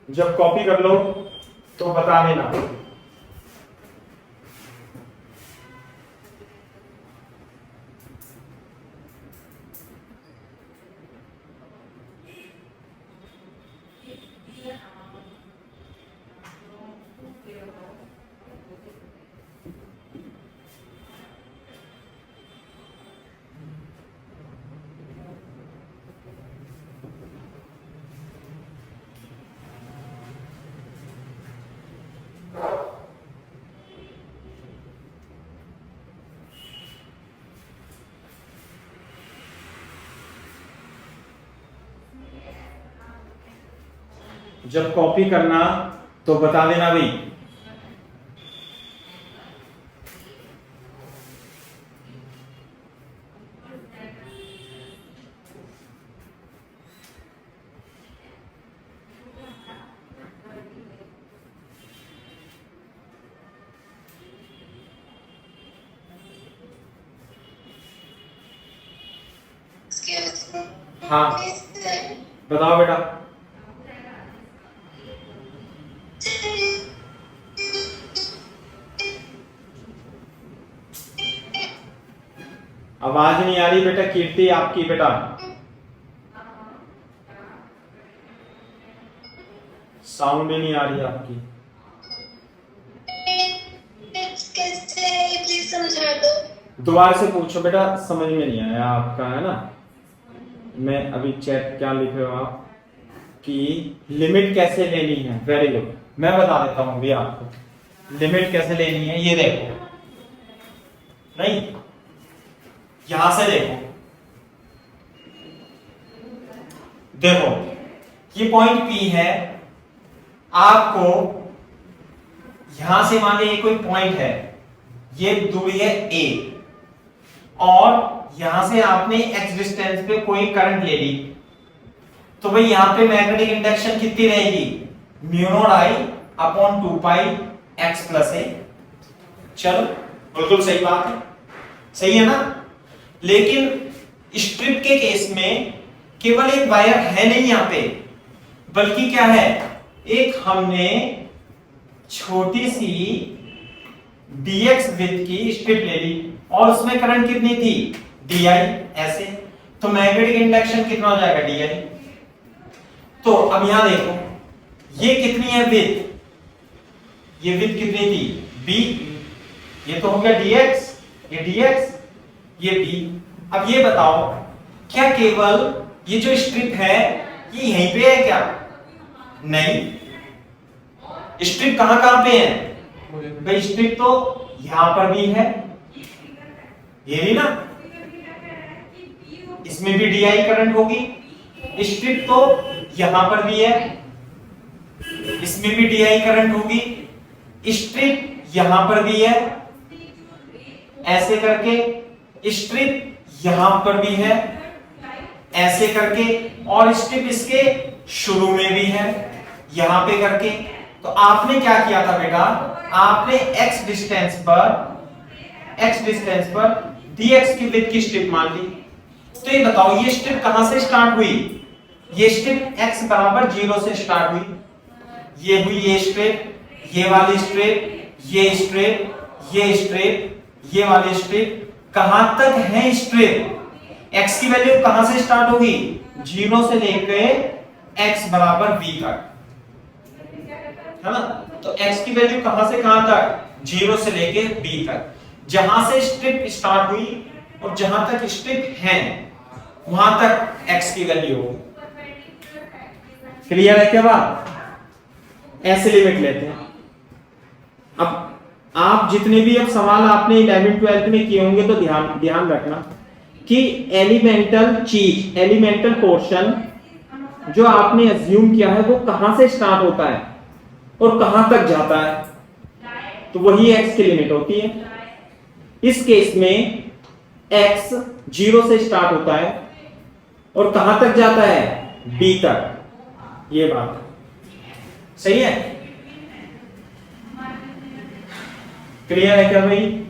जब copy कर लो तो बता देना। जब copy करना तो बता देना भाई। हाँ बताओ बेटा। आवाज नहीं आ रही बेटा कीर्ति आपकी बेटा। साउंड ही नहीं आ रही आपकी। कैसे प्लीज समझा दो। दोबारा से पूछो बेटा, समझ में नहीं आया आपका, है ना। मैं अभी चैट क्या लिखे हो आप कि लिमिट कैसे लेनी है। वेरी गुड, मैं बता देता हूं अभी आपको लिमिट कैसे लेनी है। ये देखो, नहीं यहां से देखो, देखो ये पॉइंट P है। आपको यहां से मान लीजिए कोई पॉइंट है, ये दूरी है A, और यहां से आपने x डिस्टेंस पे कोई करंट ले ली, तो भाई यहां पे मैग्नेटिक इंडक्शन कितनी रहेगी, mu naught I upon 2 pi x plus a। चलो बिल्कुल सही बात है, सही है ना। लेकिन स्ट्रिप के केस में केवल एक वायर है नहीं यहां पे, बल्कि क्या है, एक हमने छोटी सी dx विड्थ की स्ट्रिप ले ली और उसमें करंट कितनी थी, di ऐसे, तो मैग्नेटिक इंडक्शन कितना हो जाएगा, di। तो अब यहां देखो, ये कितनी है विड्थ, ये विड्थ कितनी थी b, ये तो हो गया dx, ये dx, ये b। अब ये बताओ, क्या केवल ये जो स्ट्रिप है ये यहीं पे है क्या, नहीं, स्ट्रिप कहां कहां पे है भाई, स्ट्रिप तो यहां पर भी है, ये भी ना, इसमें भी di करंट होगी। स्ट्रिप तो यहां पर भी है, इसमें भी di करंट होगी। स्ट्रिप यहां पर भी है ऐसे करके, स्ट्रिप यहां पर भी है ऐसे करके, और स्ट्रिप इसके शुरू में भी है यहां पे करके। तो आपने क्या किया था बेटा, आपने x डिस्टेंस पर dx की विड्थ की स्ट्रिप मान ली। तो ये बताओ, ये स्ट्रिप कहां से स्टार्ट हुई, ये स्ट्रिप x बराबर 0 से स्टार्ट हुई, ये हुई ये स्ट्रिप, ये वाली स्ट्रिप, ये स्ट्रिप, ये स्ट्रिप, ये वाली स्ट्रिप, कहां तक है स्ट्रिप, x की वैल्यू कहां से स्टार्ट होगी, 0 से लेकर x बराबर b तक, है ना। तो x की वैल्यू कहां से कहां तक, 0 से लेकर b तक, जहां से स्ट्रिप स्टार्ट हुई और जहां तक स्ट्रिप है वहां तक x की वैल्यू हो। क्लियर है क्या बात, ऐसे लिमिट लेते हैं। अब आप जितने भी अब सवाल आपने 11th 12th में किए होंगे तो ध्यान रखना कि एलिमेंटल चीज, एलिमेंटल पोर्शन जो आपने अज्यूम किया है वो कहां से स्टार्ट होता है और कहां तक जाता है, तो वही x की लिमिट होती है। इस केस में x 0 से स्टार्ट होता है और कहां तक जाता है, b तक, ये बात सही है। क्लियर है क्या भाई।